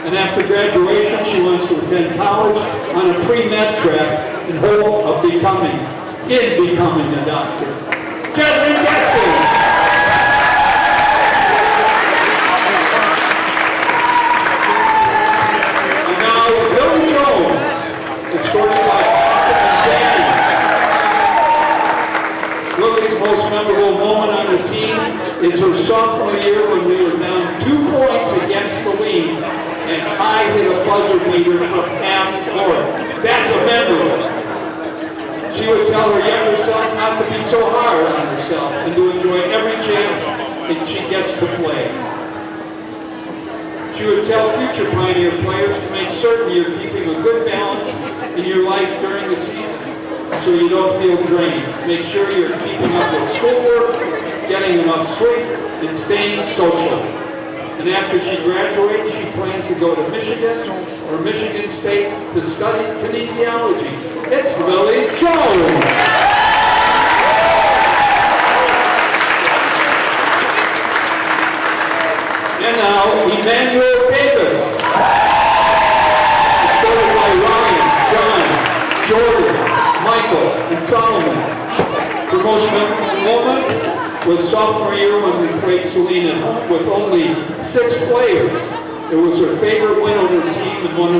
And after graduation, she wants to attend college on a pre-med track in hopes of becoming a doctor. Jasmine Gatson. And now, Billy Jones, escorted by Arthur and Danny. Lily's most memorable moment on the team is her sophomore year when we were down 2 points against Celine, and I hit a buzzer beater from half court. That's a memory. She would tell her younger self not to be so hard on herself and to enjoy every chance that she gets to play. She would tell future Pioneer players to make certain you're keeping a good balance in your life during the season so you don't feel drained. Make sure you're keeping up with schoolwork, getting enough sleep, and staying social. And after she graduates, she plans to go to Michigan or Michigan State to study kinesiology. It's Lily Jones. And now, Emmanuel Davis. Escorted by Ryan, John, Jordan, Michael, and Solomon. Her most memorable moment was sophomore year when we played Celine at home with only 6 players. It was her favorite win over the team and one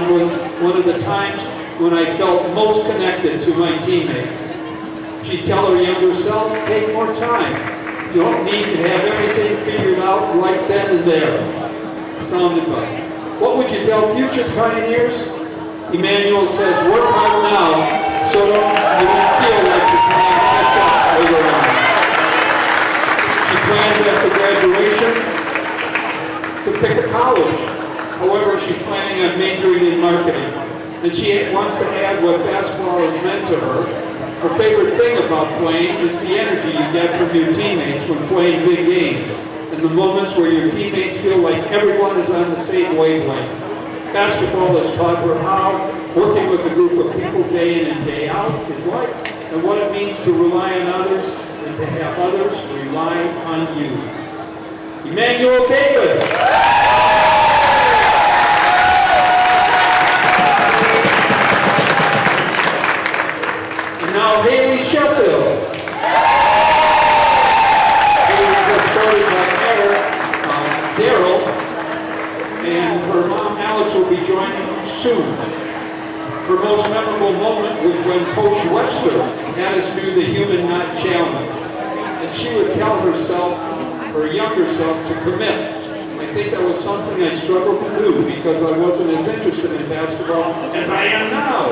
of the times when I felt most connected to my teammates. She'd tell her younger self, take more time. You don't need to have everything figured out right then and there. Sound advice. What would you tell future Pioneers? Emmanuel says, work hard now so you don't feel like you're playing catch up later on. She plans after graduation to pick a college. However, she's planning on majoring in marketing. And she wants to add what basketball has meant to her. Her favorite thing about playing is the energy you get from your teammates when playing big games, and the moments where your teammates feel like everyone is on the same wavelength. Basketball has taught her how working with a group of people day in and day out is like, and what it means to rely on others and to have others rely on you. Emmanuel Davis. Now Haley Sheffield. Haley was escorted by Daryl, and her mom Alex will be joining soon. Her most memorable moment was when Coach Webster had us do the Human Knot Challenge. And she would tell herself, her younger self, to commit. I think that was something I struggled to do because I wasn't as interested in basketball as I am now.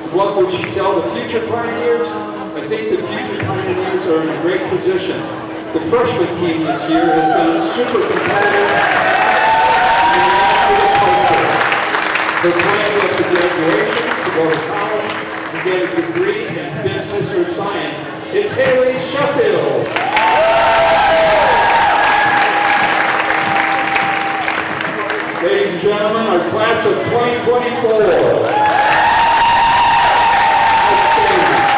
What would she tell the future Pioneers? I think the future Pioneers are in a great position. The freshman team this year has been super competitive and to the culture. Her plans after graduation to go to college and get a degree in business or science. It's Haley Sheffield. Ladies class of 2024. Outstanding.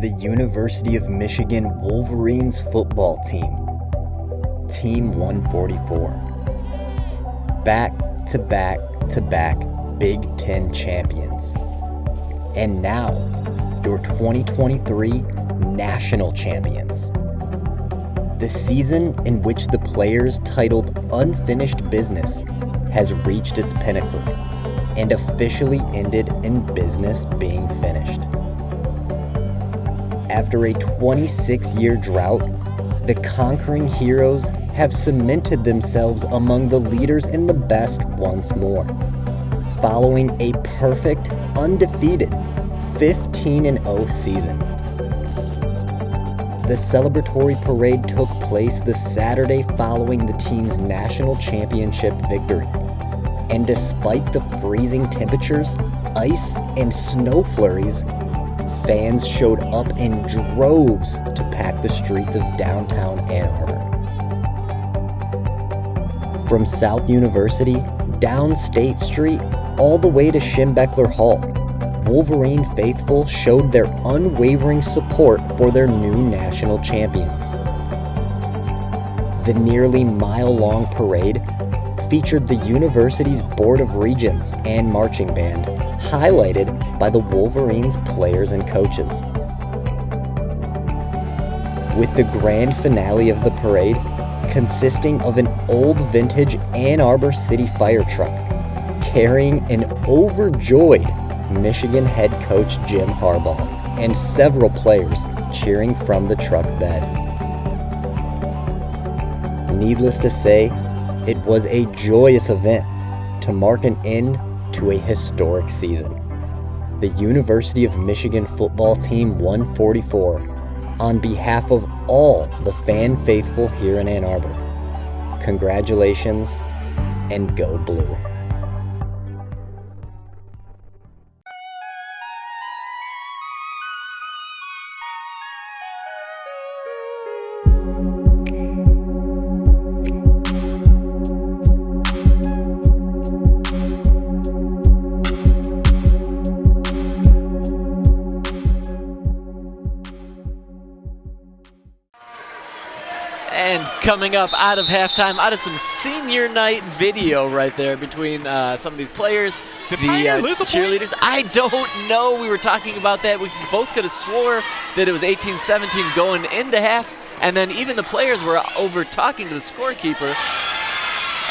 The University of Michigan Wolverines football team, Team 144. Back to back to back Big Ten champions. And now, your 2023 national champions. The season in which the players titled Unfinished Business has reached its pinnacle and officially ended in business being finished. After a 26-year drought, the conquering heroes have cemented themselves among the leaders and the best once more, following a perfect, undefeated 15-0 season. The celebratory parade took place the Saturday following the team's national championship victory, and despite the freezing temperatures, ice, and snow flurries, fans showed up in droves to pack the streets of downtown Ann Arbor. From South University, down State Street, all the way to Schembechler Hall, Wolverine faithful showed their unwavering support for their new national champions. The nearly mile-long parade featured the university's Board of Regents and marching band, highlighted by the Wolverines players and coaches. With the grand finale of the parade consisting of an old vintage Ann Arbor City fire truck carrying an overjoyed Michigan head coach Jim Harbaugh and several players cheering from the truck bed. Needless to say, it was a joyous event to mark an end to a historic season. The University of Michigan football team 144, on behalf of all the fan faithful here in Ann Arbor, congratulations and go blue. And coming up out of halftime, out of some senior night video right there between some of these players, the cheerleaders. I don't know. We were talking about that. We both could have swore that it was 18-17 going into half, and then even the players were over talking to the scorekeeper.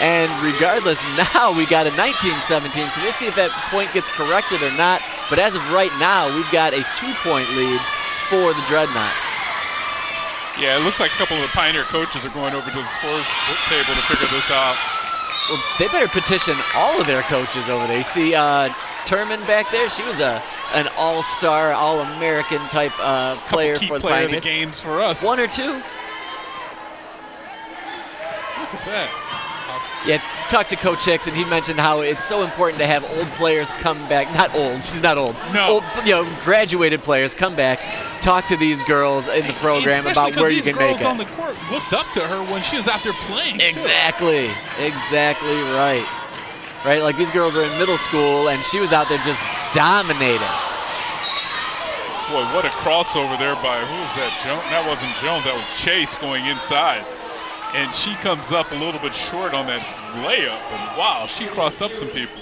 And regardless, now we got a 19-17, so we'll see if that point gets corrected or not. But as of right now, we've got a 2-point lead for the Dreadnoughts. Yeah, it looks like a couple of the Pioneer coaches are going over to the scores table to figure this out. Well, they better petition all of their coaches over there. You see Turman back there? She was an all-star, all-American type player for the Pioneers. Player of the games for us. One or two. Look at that. Yeah, talked to Coach Hicks, and he mentioned how it's so important to have old players come back. Not old, she's not old. No. Old, graduated players come back, talk to these girls in the program about where you can make it. These girls on the court looked up to her when she was out there playing. Exactly, exactly right. right? Like these girls are in middle school, and she was out there just dominating. Boy, what a crossover there by, who was that? Jones? That wasn't Jones, that was Chase going inside. And she comes up a little bit short on that layup, and wow, she crossed up some people.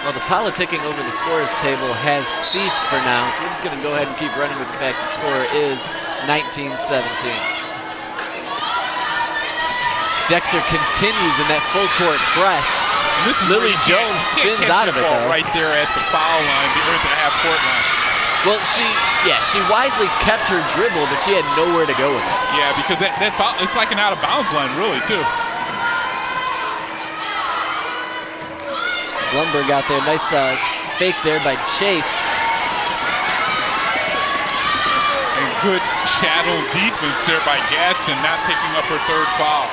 Well, the politicking over the scorers table has ceased for now, so we're just going to go ahead and keep running with the fact the score is 19-17. Dexter continues in that full court press. And this is Lily Jones spins out of it, though. Right there at the foul line, or at the half-court line. Well, she wisely kept her dribble, but she had nowhere to go with it. Yeah, because that foul, it's like an out-of-bounds line, really, too. Blumberg out there, nice fake there by Chase. And good shadow defense there by Gadsden, not picking up her third foul.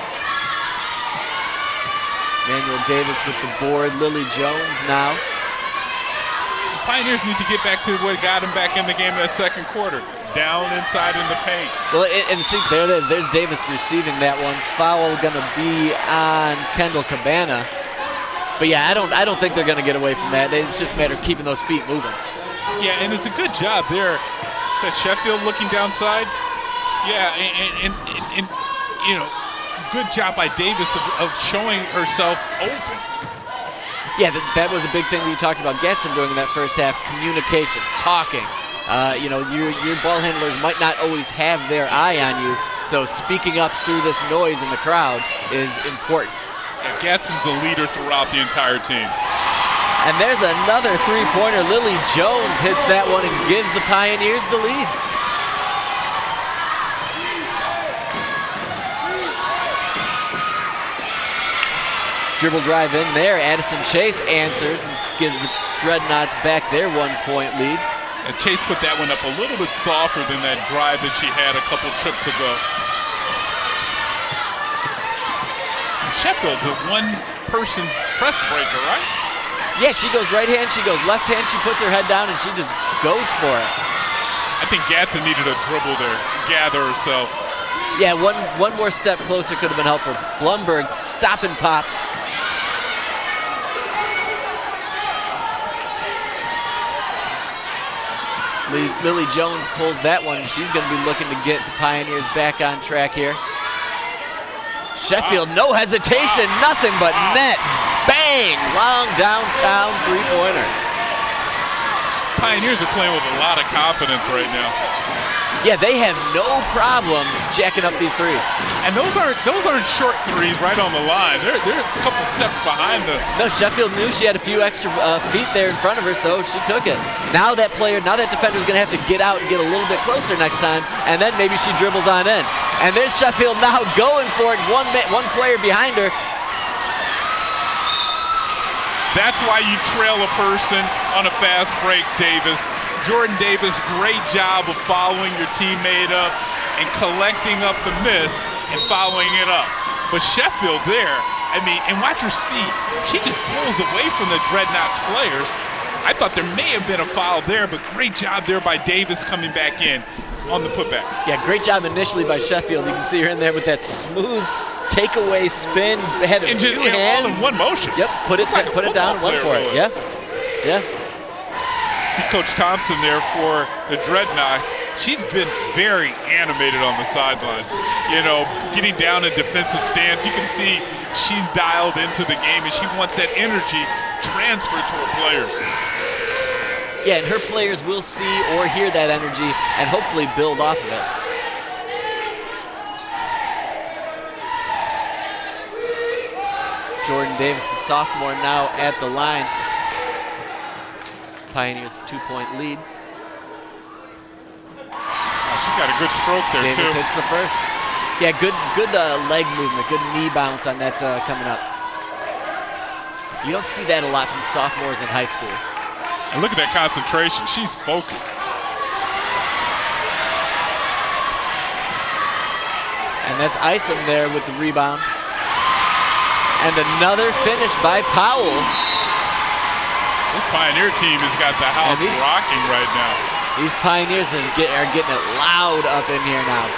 Manuel Davis with the board, Lily Jones now. The Pioneers need to get back to what got them back in the game in that second quarter. Down inside in the paint. Well, and see, there it is. There's Davis receiving that one. Foul gonna be on Kendall Cabana. But yeah, I don't think they're gonna get away from that. It's just a matter of keeping those feet moving. Yeah, and it's a good job there. Is that Sheffield looking downside? Yeah, and you know, good job by Davis of showing herself open. Yeah, that was a big thing that you talked about Gadsden doing in that first half. Communication, talking. You know, your ball handlers might not always have their eye on you, so speaking up through this noise in the crowd is important. And Gadsden's a leader throughout the entire team. And there's another three-pointer. Lily Jones hits that one and gives the Pioneers the lead. Dribble drive in there. Addison Chase answers and gives the Dreadnoughts back their 1-point lead. And Chase put that one up a little bit softer than that drive that she had a couple trips ago. Sheffield's a one-person press breaker, right? Yeah, she goes right hand, she goes left hand, she puts her head down, and she just goes for it. I think Gadsden needed a dribble there, gather herself. Yeah, one more step closer could have been helpful. Blumberg, stop and pop. Lily Jones pulls that one, and she's going to be looking to get the Pioneers back on track here. Sheffield, no hesitation, nothing but net. Bang! Long downtown three-pointer. Pioneers are playing with a lot of confidence right now. Yeah, they have no problem jacking up these threes. And those aren't short threes right on the line. They're a couple steps behind them. No, Sheffield knew she had a few extra feet there in front of her, so she took it. Now that defender's going to have to get out and get a little bit closer next time, and then maybe she dribbles on in. And there's Sheffield now going for it, one player behind her. That's why you trail a person on a fast break, Davis. Jordan Davis, great job of following your teammate up and collecting up the miss and following it up. But Sheffield there, I mean, and watch her speed. She just pulls away from the Dreadnoughts players. I thought there may have been a foul there, but great job there by Davis coming back in on the putback. Yeah, great job initially by Sheffield. You can see her in there with that smooth takeaway spin. Had and two hands. All in one motion. Yep, put it down, went for it. Really. Yeah. See Coach Thompson there for the Dreadnoughts. She's been very animated on the sidelines. You know, getting down in defensive stance. You can see she's dialed into the game, and she wants that energy transferred to her players. Yeah, and her players will see or hear that energy and hopefully build off of it. Jordan Davis, the sophomore, now at the line. Pioneers the 2-point lead. Oh, she's got a good stroke there, Davis too. Davis hits the first. Yeah, good leg movement, good knee bounce on that coming up. You don't see that a lot from sophomores in high school. And look at that concentration. She's focused. And that's Isom there with the rebound. And another finish by Powell. This Pioneer team has got the house rocking right now. These Pioneers are getting it loud up in here now.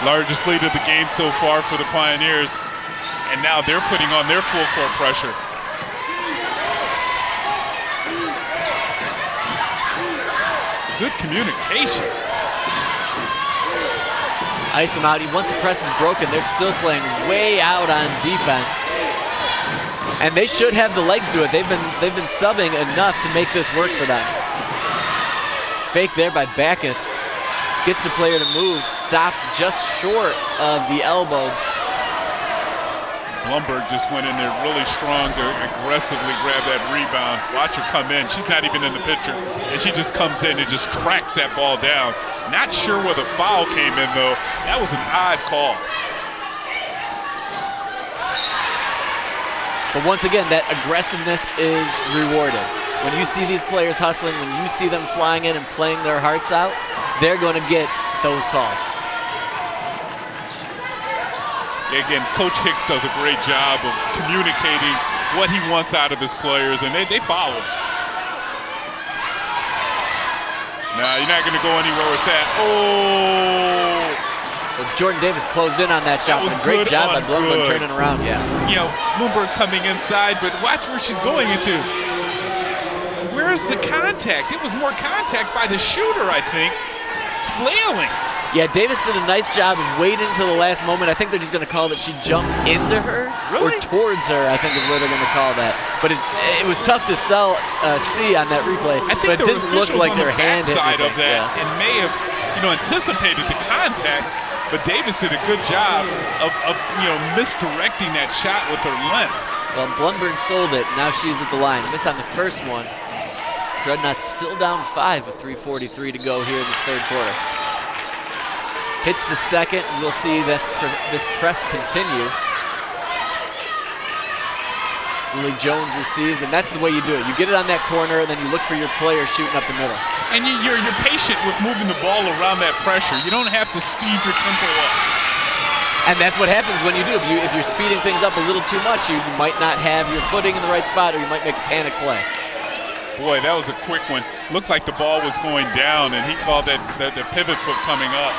Largest lead of the game so far for the Pioneers. And now they're putting on their full court pressure. Good communication. Ice him out. Once the press is broken, they're still playing way out on defense. And they should have the legs to it. They've been subbing enough to make this work for them. Fake there by Backus. Gets the player to move, stops just short of the elbow. Blumberg just went in there really strong to aggressively grab that rebound. Watch her come in. She's not even in the picture. And she just comes in and just cracks that ball down. Not sure where the foul came in, though. That was an odd call. But once again, that aggressiveness is rewarded. When you see these players hustling, when you see them flying in and playing their hearts out, they're going to get those calls. Again, Coach Hicks does a great job of communicating what he wants out of his players, and they follow him. Nah, you're not going to go anywhere with that. Oh! So Jordan Davis closed in on that shot. That was Great good job by on Bloomberg good. turning around, yeah. You know, Bloomberg coming inside, but watch where she's going into. Where's the contact? It was more contact by the shooter, I think, flailing. Yeah, Davis did a nice job of waiting until the last moment. I think they're just going to call that she jumped into her or towards her, I think is where they're going to call that. But it was tough to see on that replay. I think but it didn't look like her hand hit side of anything. that and may have, anticipated the contact. But Davis did a good job of misdirecting that shot with her length. Well, Blumberg sold it. Now she's at the line. Miss on the first one. Dreadnoughts still down 5 with 3:43 to go here in this third quarter. Hits the second, and we'll see this press continue. Lily Jones receives, and that's the way you do it. You get it on that corner, and then you look for your player shooting up the middle. And you're patient with moving the ball around that pressure. You don't have to speed your tempo up. And that's what happens when you do. If you're speeding things up a little too much, you might not have your footing in the right spot, or you might make a panic play. Boy, that was a quick one. Looked like the ball was going down, and he called that pivot foot coming up.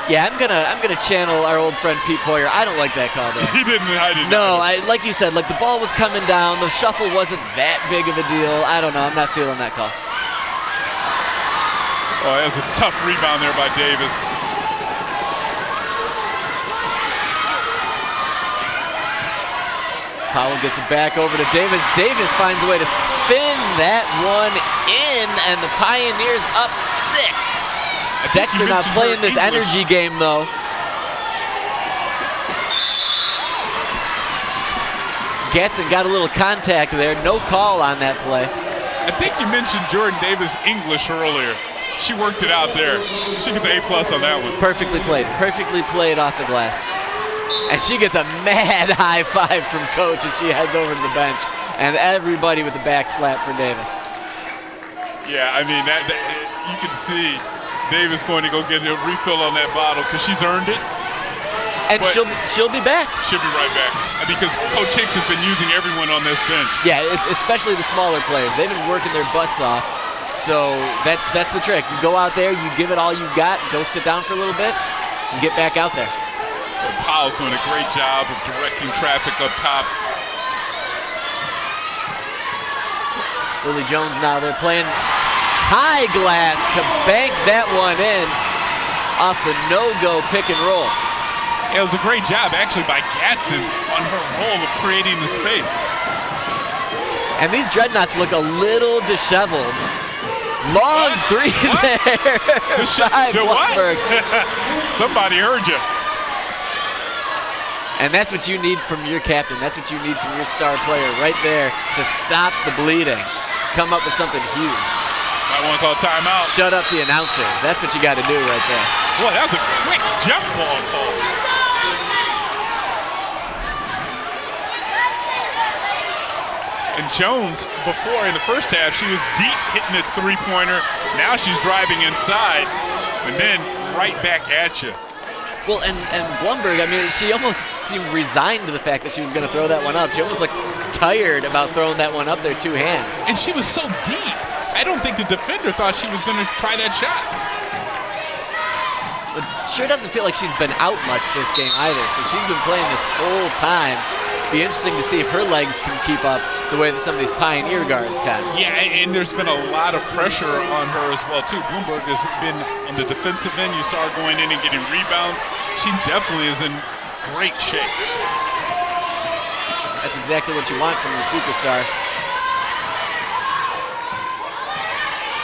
Yeah, I'm gonna channel our old friend Pete Poyer. I don't like that call there. I didn't. No, like you said, like the ball was coming down. The shuffle wasn't that big of a deal. I don't know. I'm not feeling that call. Oh, that was a tough rebound there by Davis. Powell gets it back over to Davis. Davis finds a way to spin that one in, and the Pioneers up 6. Dexter not playing this energy game, though. Gatson got a little contact there. No call on that play. I think you mentioned Jordan Davis English earlier. She worked it out there. She gets an A+ on that one. Perfectly played. Perfectly played off the glass. And she gets a mad high five from Coach as she heads over to the bench. And everybody with the back slap for Davis. Yeah, I mean, that you can see Davis going to go get a refill on that bottle because she's earned it. And she'll be back. She'll be right back because Coach Hicks has been using everyone on this bench. Yeah, it's especially the smaller players. They've been working their butts off. So that's the trick. You go out there, you give it all you got, go sit down for a little bit, and get back out there. Well, Powell's doing a great job of directing traffic up top. Lily Jones now, they're playing high glass to bank that one in off the no-go pick and roll. It was a great job actually by Gatson on her role of creating the space. And these Dreadnoughts look a little disheveled. Long three there by Blumberg. Somebody heard you. And that's what you need from your captain. That's what you need from your star player right there to stop the bleeding. Come up with something huge. Might want to call timeout. Shut up the announcers. That's what you got to do right there. Boy, that was a quick jump ball call. And Jones, before in the first half, she was deep hitting a three-pointer. Now she's driving inside, and then right back at you. Well, and Blumberg, I mean, she almost seemed resigned to the fact that she was going to throw that one up. She almost looked tired about throwing that one up there, 2 hands. And she was so deep. I don't think the defender thought she was going to try that shot. It sure doesn't feel like she's been out much this game either, so she's been playing this whole time. Be interesting to see if her legs can keep up the way that some of these Pioneer guards can. Yeah, and there's been a lot of pressure on her as well, too. Bloomberg has been on the defensive end. You saw her going in and getting rebounds. She definitely is in great shape. That's exactly what you want from your superstar.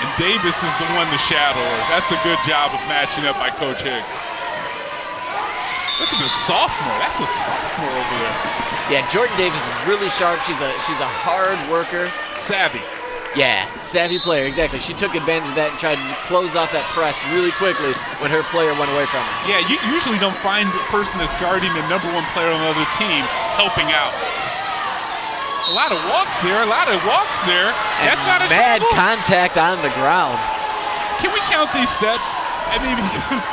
And Davis is the one to shadow her. That's a good job of matching up by Coach Higgs. Look at this sophomore. That's a sophomore over there. Yeah, Jordan Davis is really sharp. She's a hard worker. Savvy. Yeah, savvy player, exactly. She took advantage of that and tried to close off that press really quickly when her player went away from her. Yeah, you usually don't find the person that's guarding the #1 player on the other team helping out. A lot of walks there, And that's not a mad shovel. contact on the ground. Can we count these steps? I mean, because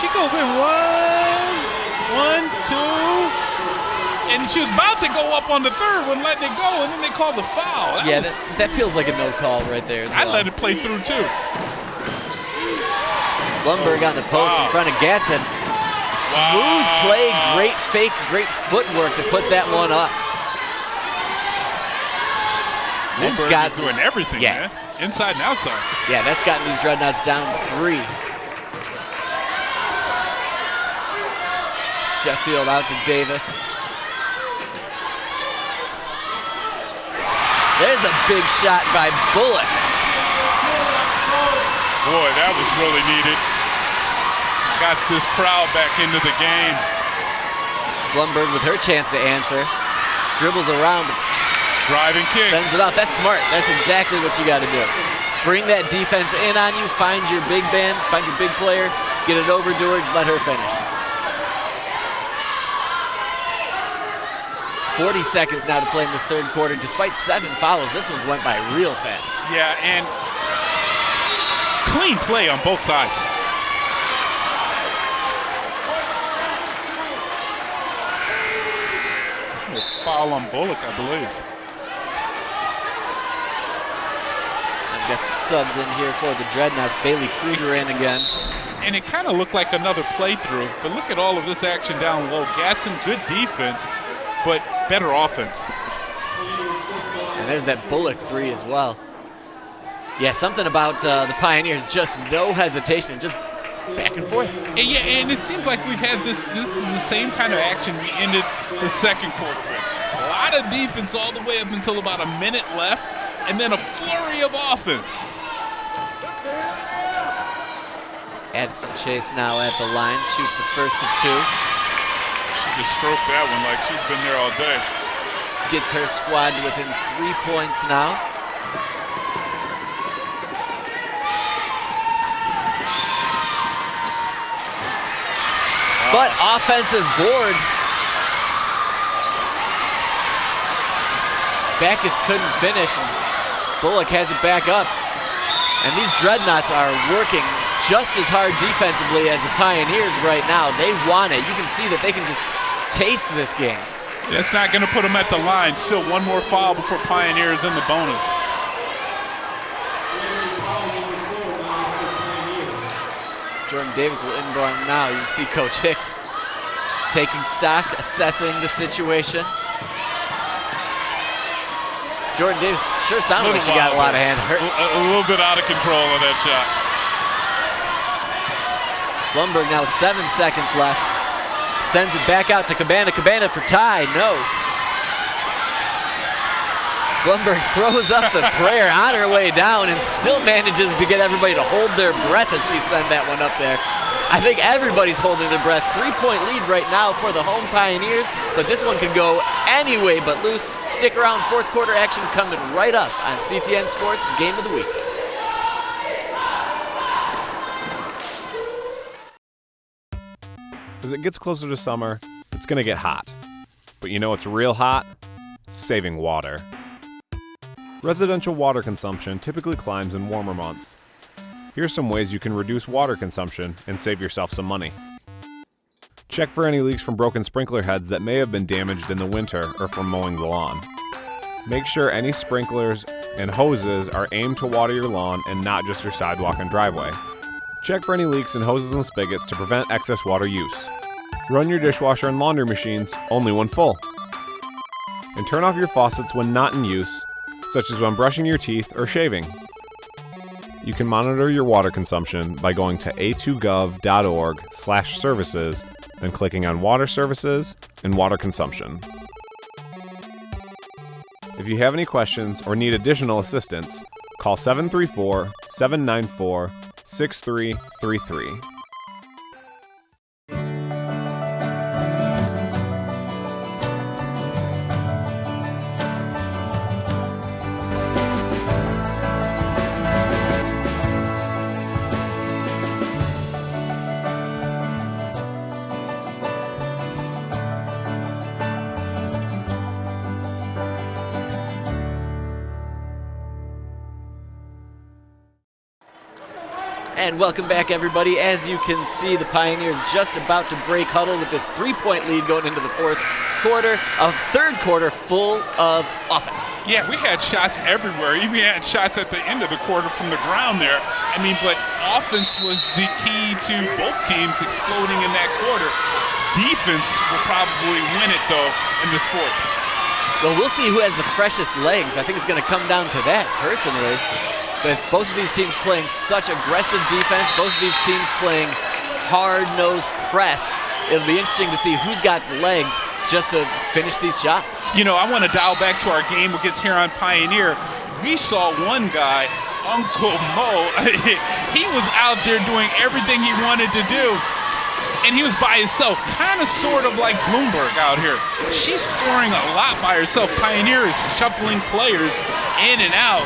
she goes in 1, 2, and she was about to go up on the third one, letting it go, and then they called the foul. That feels like a no call right there as well. I let it play through too. Lundberg on the post in front of Gatson. Smooth play, great fake, great footwork to put that one up. Bloomberg is doing everything, yeah, man. Inside and outside. Yeah, that's gotten these Dreadnoughts down 3. Sheffield out to Davis. There's a big shot by Bullock. Boy, that was really needed. Got this crowd back into the game. Blumberg with her chance to answer. Dribbles around. Driving kick. Sends it off. That's smart. That's exactly what you got to do. Bring that defense in on you. Find your big man. Find your big player. Get it over to her. Just let her finish. 40 seconds now to play in this third quarter. Despite 7 fouls, this one's went by real fast. Yeah, and clean play on both sides. A foul on Bullock, I believe. I've got some subs in here for the Dreadnoughts. Bailey Kruger in again. And it kind of looked like another playthrough, but look at all of this action down low. Gatson, good defense, but better offense. And there's that Bullock 3 as well. Yeah, something about the Pioneers, just no hesitation, just back and forth. And it seems like we've had this is the same kind of action we ended the second quarter with. A lot of defense all the way up until about a minute left, and then a flurry of offense. Addison Chase now at the line, shoots the first of 2. She just stroked that one like she's been there all day. Gets her squad to within 3 points now. But offensive board. Backus couldn't finish, and Bullock has it back up. And these Dreadnoughts are working just as hard defensively as the Pioneers right now. They want it. You can see that they can just taste this game. That's not going to put them at the line. Still one more foul before Pioneers in the bonus. Jordan Davis will inbound now. You can see Coach Hicks taking stock, assessing the situation. Jordan Davis sure sounded like she got a lot of hand hurt. A little bit out of control on that shot. Blumberg now 7 seconds left. Sends it back out to Cabana. Cabana for tie, no. Blumberg throws up the prayer on her way down and still manages to get everybody to hold their breath as she sent that one up there. I think everybody's holding their breath. 3-point lead right now for the home Pioneers, but this one could go any way but loose. Stick around, fourth quarter action coming right up on CTN Sports Game of the Week. As it gets closer to summer, it's going to get hot. But you know what's real hot? Saving water. Residential water consumption typically climbs in warmer months. Here's some ways you can reduce water consumption and save yourself some money. Check for any leaks from broken sprinkler heads that may have been damaged in the winter or from mowing the lawn. Make sure any sprinklers and hoses are aimed to water your lawn and not just your sidewalk and driveway. Check for any leaks in hoses and spigots to prevent excess water use. Run your dishwasher and laundry machines only when full. And turn off your faucets when not in use, such as when brushing your teeth or shaving. You can monitor your water consumption by going to a2gov.org/services, then clicking on Water Services and Water Consumption. If you have any questions or need additional assistance, call 734-794-6333. And welcome back, everybody. As you can see, the Pioneers just about to break huddle with this 3-point lead going into the fourth quarter, a third quarter full of offense. Yeah, we had shots everywhere. Even had shots at the end of the quarter from the ground there. I mean, but offense was the key to both teams exploding in that quarter. Defense will probably win it, though, in this fourth. Well, we'll see who has the freshest legs. I think it's going to come down to that, personally. But both of these teams playing such aggressive defense, both of these teams playing hard-nosed press. It'll be interesting to see who's got legs just to finish these shots. You know, I want to dial back to our game against Huron Pioneer. We saw one guy, Uncle Mo, he was out there doing everything he wanted to do. And he was by himself, kind of sort of like Bloomberg out here. She's scoring a lot by herself. Pioneer is shuffling players in and out.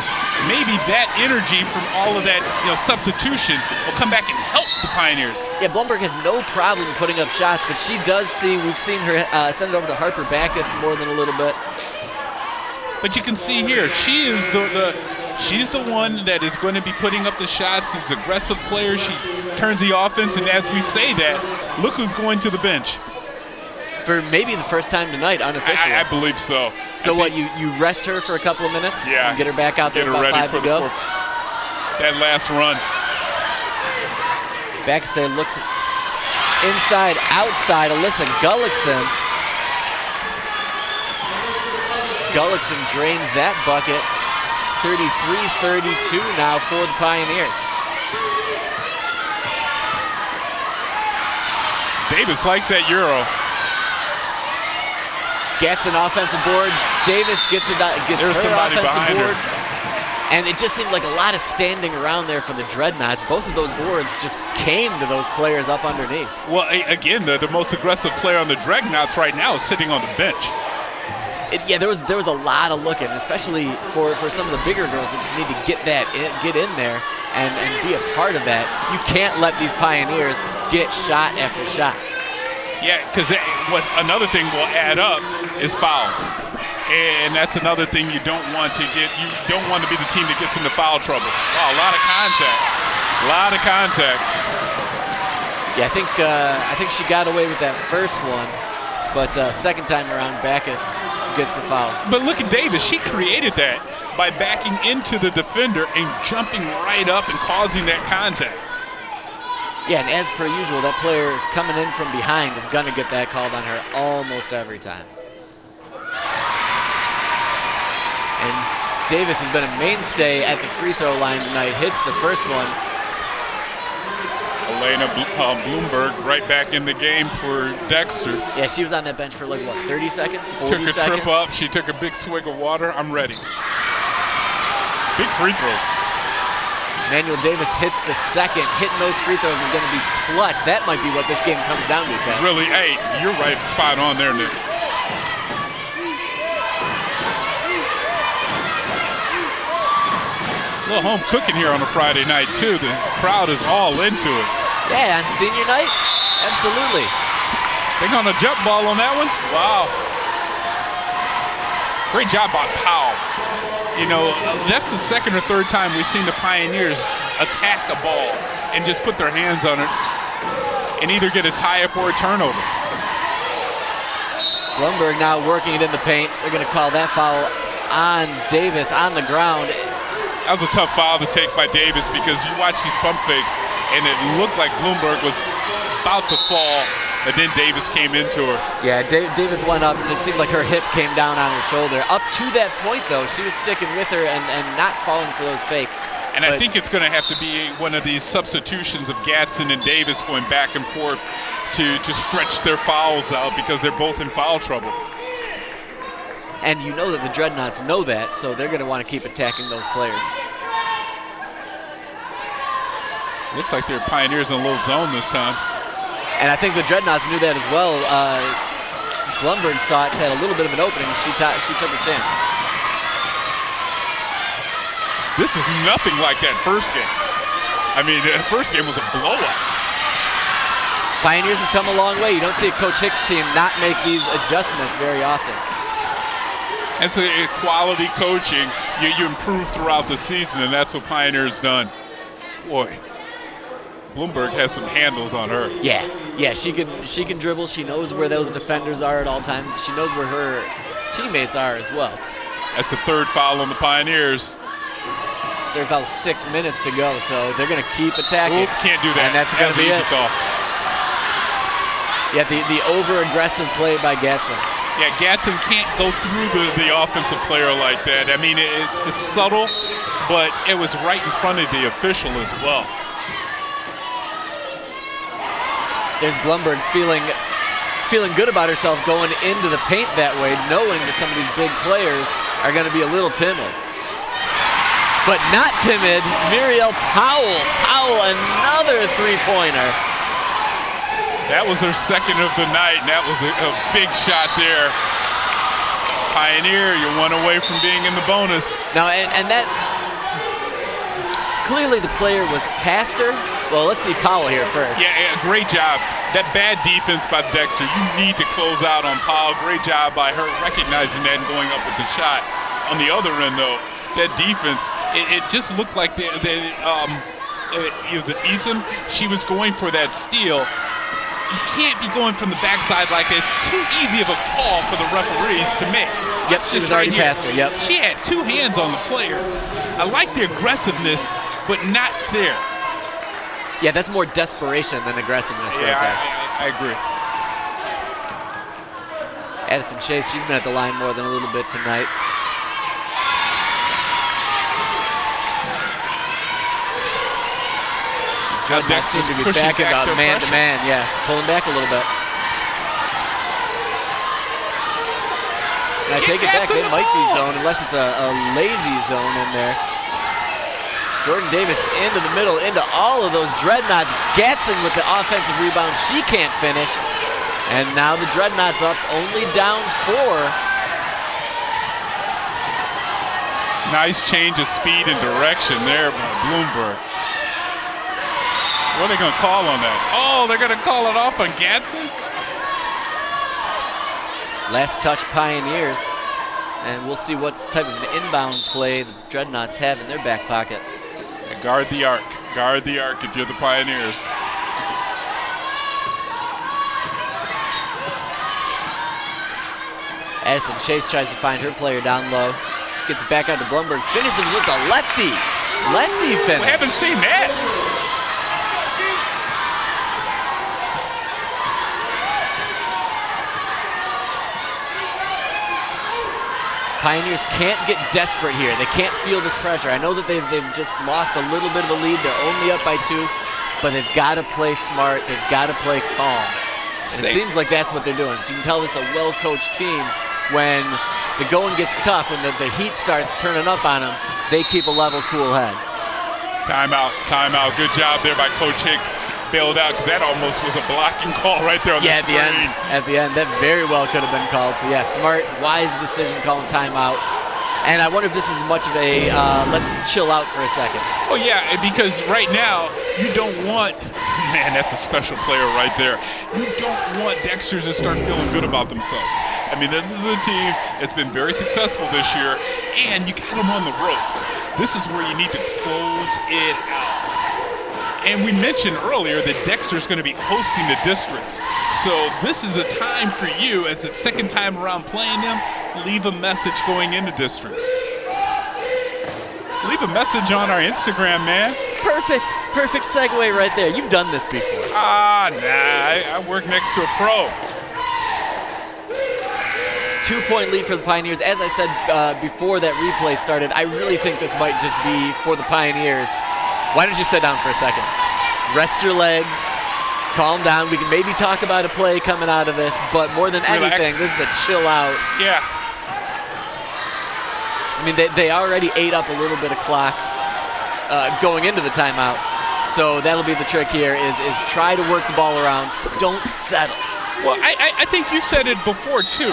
Maybe that energy from all of that, substitution will come back and help the Pioneers. Yeah, Blumberg has no problem putting up shots, but she does see, we've seen her send it over to Harper Backus more than a little bit. But you can see here, she is she's the one that is going to be putting up the shots. She's an aggressive player. She turns the offense, and as we say that, look who's going to the bench. For maybe the first time tonight, unofficially. I believe so. So you rest her for a couple of minutes? Yeah. And get her back out there about ready 5 for to go? That last run. Backus there looks inside, outside, Alyssa Gullickson. Gullickson drains that bucket. 33-32 now for the Pioneers. Davis likes that Euro. Gets an offensive board. Davis gets her offensive board. And it just seemed like a lot of standing around there for the Dreadnoughts. Both of those boards just came to those players up underneath. Well, again, the most aggressive player on the Dreadnoughts right now is sitting on the bench. There was a lot of looking, especially for some of the bigger girls that just need to get in there and be a part of that. You can't let these Pioneers get shot after shot. Yeah, because another thing will add up is fouls. And that's another thing you don't want to get. You don't want to be the team that gets into foul trouble. Wow, a lot of contact. A lot of contact. Yeah, I think she got away with that first one, but second time around, Backus gets the foul. But look at Davis. She created that by backing into the defender and jumping right up and causing that contact. Yeah, and as per usual, that player coming in from behind is going to get that called on her almost every time. And Davis has been a mainstay at the free throw line tonight. Hits the first one. Elena Bloomberg right back in the game for Dexter. Yeah, she was on that bench for 30 seconds, 40 took a seconds. Trip up. She took a big swig of water. I'm ready. Big free throws. Manuel Davis hits the second. Hitting those free throws is going to be clutch. That might be what this game comes down to, Ken. Really, hey, you're right, spot on there, Nick. A little home cooking here on a Friday night, too. The crowd is all into it. Yeah, on senior night, absolutely. They on a jump ball on that one? Wow. Great job by Powell. That's the second or third time we've seen the Pioneers attack a ball and just put their hands on it and either get a tie-up or a turnover. Blumberg now working it in the paint. They're going to call that foul on Davis on the ground. That was a tough foul to take by Davis because you watch these pump fakes, and it looked like Bloomberg was about to fall, and then Davis came into her. Yeah, Davis went up, and it seemed like her hip came down on her shoulder. Up to that point, though, she was sticking with her and not falling for those fakes. And I think it's going to have to be one of these substitutions of Gatson and Davis going back and forth to stretch their fouls out because they're both in foul trouble. And you know that the Dreadnoughts know that, so they're going to want to keep attacking those players. Looks like they're Pioneers in a little zone this time. And I think the Dreadnoughts knew that as well. Blumberg saw it, had a little bit of an opening. She took a chance. This is nothing like that first game. I mean, the first game was a blowout. Pioneers have come a long way. You don't see a Coach Hicks team not make these adjustments very often. It's a quality coaching. You improve throughout the season, and that's what Pioneers done. Boy, Bloomberg has some handles on her. Yeah, she can dribble. She knows where those defenders are at all times. She knows where her teammates are as well. That's the third foul on the Pioneers. They're about 6 minutes to go, so they're going to keep attacking. Oop, can't do that. And that's going to be it. Call. Yeah, the over-aggressive play by Gatson. Yeah, Gatson can't go through the offensive player like that. I mean, it's subtle, but it was right in front of the official as well. There's Blumberg feeling good about herself going into the paint that way, knowing that some of these big players are going to be a little timid. But not timid, Muriel Powell. Powell, another three-pointer. That was her second of the night, and that was a big shot there. Pioneer, you're one away from being in the bonus. Now, and that, clearly the player was past her. Well, let's see Powell here first. Yeah, great job. That bad defense by Dexter, you need to close out on Powell. Great job by her recognizing that and going up with the shot. On the other end, though, that defense, it just looked like it was an Eason. She was going for that steal. You can't be going from the backside like that. It's too easy of a call for the referees to make. Yep, she was already past her, yep. She had two hands on the player. I like the aggressiveness, but not there. Yeah, that's more desperation than aggressiveness right there. I agree. Addison Chase, she's been at the line more than a little bit tonight. Dreadnoughts seems to be backing up man-to-man, yeah, pulling back a little bit. And I take it back, it might be zone, unless it's a lazy zone in there. Jordan Davis into the middle, into all of those Dreadnoughts. Gatson with the offensive rebound, she can't finish. And now the Dreadnoughts up, only down 4. Nice change of speed and direction there by Bloomberg. What are they going to call on that? Oh, they're going to call it off on Gatson? Last touch Pioneers. And we'll see what type of an inbound play the Dreadnoughts have in their back pocket. And guard the arc. Guard the arc if you're the Pioneers. Addison Chase tries to find her player down low. Gets it back out to Blumberg. Finishes with a lefty. Lefty finish. We haven't seen that. Pioneers can't get desperate here. They can't feel this pressure. I know that they've just lost a little bit of a lead. They're only up by 2, but they've got to play smart. They've got to play calm. And it seems like that's what they're doing. So you can tell this is a well-coached team. When the going gets tough, when the heat starts turning up on them, they keep a level, cool head. Timeout, timeout. Good job there by Coach Hicks. Bailed out because that almost was a blocking call right there on the screen. At the end, that very well could have been called. So yeah, smart, wise decision calling timeout. And I wonder if this is much of a let's chill out for a second. Oh yeah, because right now you don't want, man, that's a special player right there. You don't want Dexter to start feeling good about themselves. I mean, this is a team that's been very successful this year, and you got them on the ropes. This is where you need to close it out. And we mentioned earlier that Dexter's going to be hosting the districts. So this is a time for you, as it's second time around playing them, leave a message going into districts. Leave leave a message on our Instagram, man. Perfect segue right there. You've done this before. I work next to a pro. 2-point lead for the Pioneers. As I said before that replay started, I really think this might just be for the Pioneers. Why don't you sit down for a second? Rest your legs. Calm down. We can maybe talk about a play coming out of this, but more than anything, this is a chill out. Yeah. I mean, they already ate up a little bit of clock going into the timeout. So that'll be the trick here is try to work the ball around. Don't settle. Well, I think you said it before, too.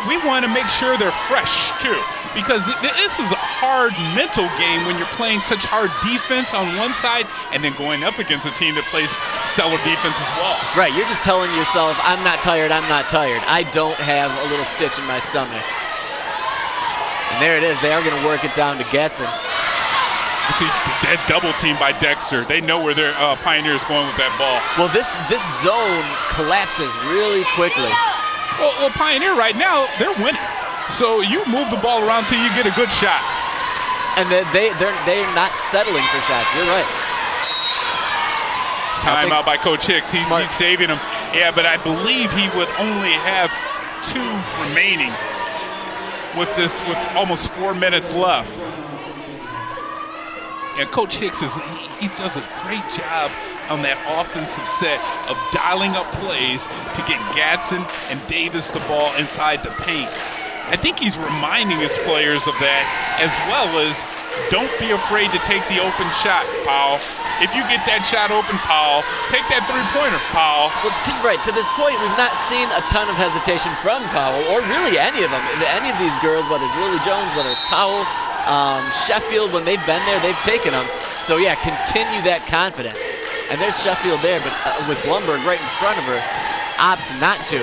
We want to make sure they're fresh, too, because this is a hard mental game when you're playing such hard defense on one side and then going up against a team that plays stellar defense as well. Right, you're just telling yourself, I'm not tired, I'm not tired. I don't have a little stitch in my stomach. And there it is. They are going to work it down to Gatson. You see that double team by Dexter. They know where their Pioneers going with that ball. Well, this zone collapses really quickly. Well, Pioneer right now, they're winning. So you move the ball around till you get a good shot. And they're not settling for shots. You're right. Timeout by Coach Hicks. He's saving them. Yeah, but I believe he would only have 2 remaining with almost 4 minutes left. And Coach Hicks he does a great job on that offensive set of dialing up plays to get Gatson and Davis the ball inside the paint. I think he's reminding his players of that, as well as don't be afraid to take the open shot, Powell. If you get that shot open, Powell, take that three-pointer, Powell. Well, right, to this point, we've not seen a ton of hesitation from Powell, or really any of them. Any of these girls, whether it's Lily Jones, whether it's Powell, Sheffield, when they've been there, they've taken them. So, yeah, continue that confidence. And there's Sheffield there, but with Blumberg right in front of her, opts not to.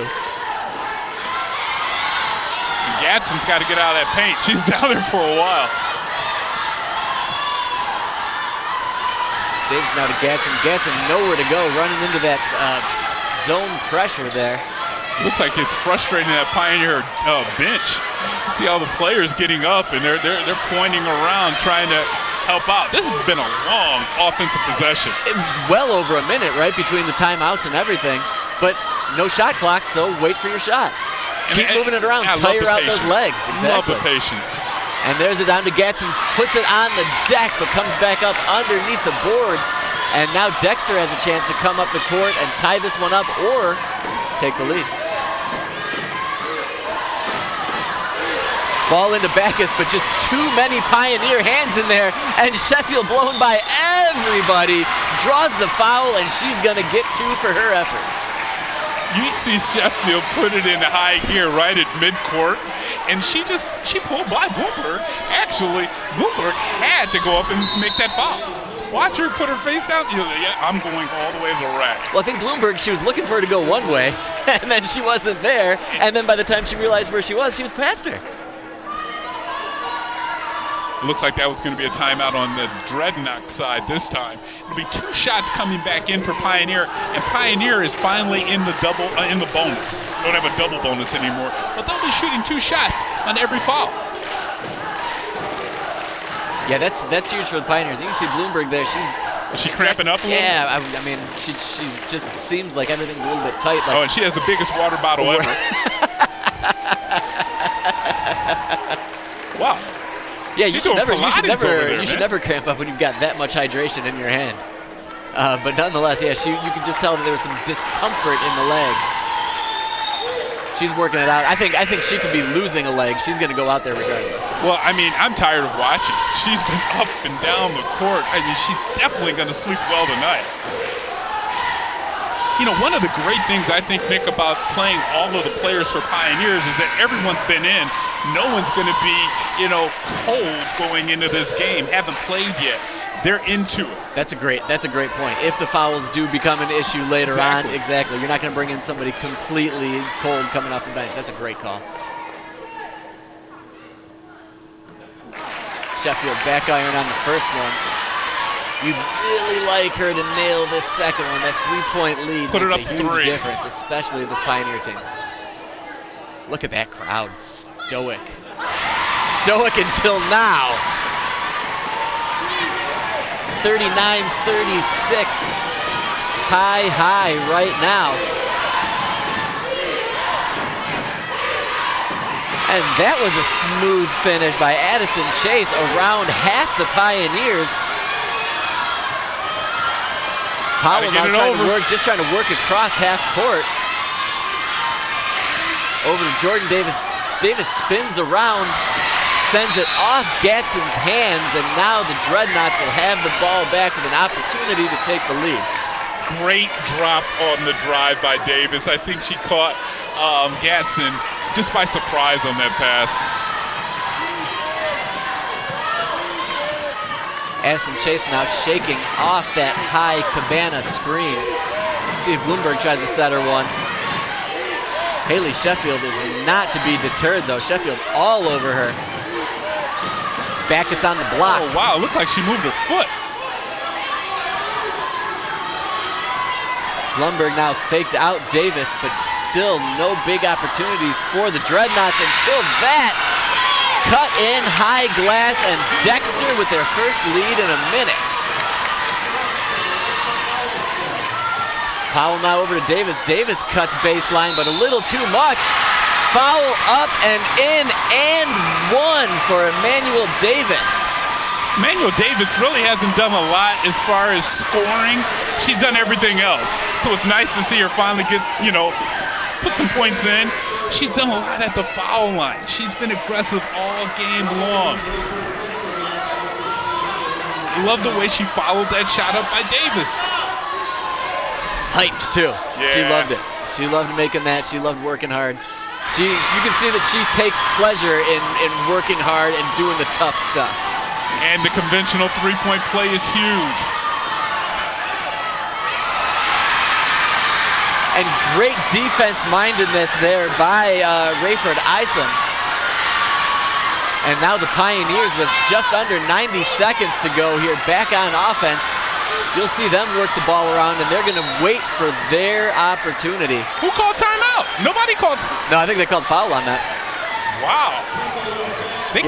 Gadsden's got to get out of that paint. She's down there for a while. Davis now to Gatson. Gatson nowhere to go, running into that zone pressure there. Looks like it's frustrating that Pioneer bench. You see all the players getting up, and they're pointing around trying to help out. This has been a long offensive possession. Well over a minute, right, between the timeouts and everything. But no shot clock, so wait for your shot. Keep moving it around, tire out those legs. Exactly. Love the patience. And there's it down to Gatson, puts it on the deck, but comes back up underneath the board. And now Dexter has a chance to come up the court and tie this one up or take the lead. Ball into Backus, but just too many Pioneer hands in there, and Sheffield blown by everybody, draws the foul, and she's gonna get 2 for her efforts. You see Sheffield put it into high gear right at midcourt, and she pulled by Bloomberg. Actually, Bloomberg had to go up and make that foul. Watch her put her face down. Yeah, I'm going all the way to the rack. Well, I think Bloomberg, she was looking for her to go one way, and then she wasn't there, and then by the time she realized where she was past her. It looks like that was going to be a timeout on the Dreadnought side this time. It'll be 2 shots coming back in for Pioneer, and Pioneer is finally in the bonus. Don't have a double bonus anymore, but they'll be shooting 2 shots on every foul. Yeah, that's huge for the Pioneers. You can see Bloomberg there. Is she cramping up a little? Yeah, I mean, she just seems like everything's a little bit tight. Like, and she has the biggest water bottle ever. Wow. Yeah, you should never there, cramp up when you've got that much hydration in your hand. But nonetheless, yeah, you can just tell that there was some discomfort in the legs. She's working it out. I think she could be losing a leg. She's going to go out there regardless. Well, I mean, I'm tired of watching. She's been up and down the court. I mean, she's definitely going to sleep well tonight. You know, one of the great things I think, Nick, about playing all of the players for Pioneers is that everyone's been in. No one's going to be, cold going into this game, haven't played yet. They're into it. That's a great point. If the fouls do become an issue later on, exactly. You're not going to bring in somebody completely cold coming off the bench. That's a great call. Sheffield back iron on the first one. You'd really like her to nail this second one. That 3-point lead makes a huge difference, especially this Pioneer team. Look at that crowd, stoic. Stoic until now. 39-36. High right now. And that was a smooth finish by Addison Chase around half the Pioneers. Powell now trying to work across half court. Over to Jordan Davis. Davis spins around, sends it off Gadsden's hands, and now the Dreadnoughts will have the ball back with an opportunity to take the lead. Great drop on the drive by Davis. I think she caught Gadsden just by surprise on that pass. Addison Chase now shaking off that high Cabana screen. See if Bloomberg tries to set her one. Haley Sheffield is not to be deterred though. Sheffield all over her. Backus on the block. Oh wow, it looked like she moved her foot. Blumberg now faked out Davis, but still no big opportunities for the Dreadnoughts until that cut in high glass, and Dexter with their first lead in a minute. Powell now over to Davis. Davis cuts baseline, but a little too much. Foul up and in, and one for Emmanuel Davis. Emmanuel Davis really hasn't done a lot as far as scoring. She's done everything else. So it's nice to see her finally get, put some points in. She's done a lot at the foul line. She's been aggressive all game long. Love the way she followed that shot up by Davis. Hyped too. Yeah. She loved it. She loved making that. She loved working hard. You can see that she takes pleasure in working hard and doing the tough stuff. And the conventional three-point play is huge. And great defense-mindedness there by Rayford Isom. And now the Pioneers with just under 90 seconds to go here back on offense. You'll see them work the ball around, and they're going to wait for their opportunity. Who called timeout? Nobody called. No, I think they called foul on that. Wow. They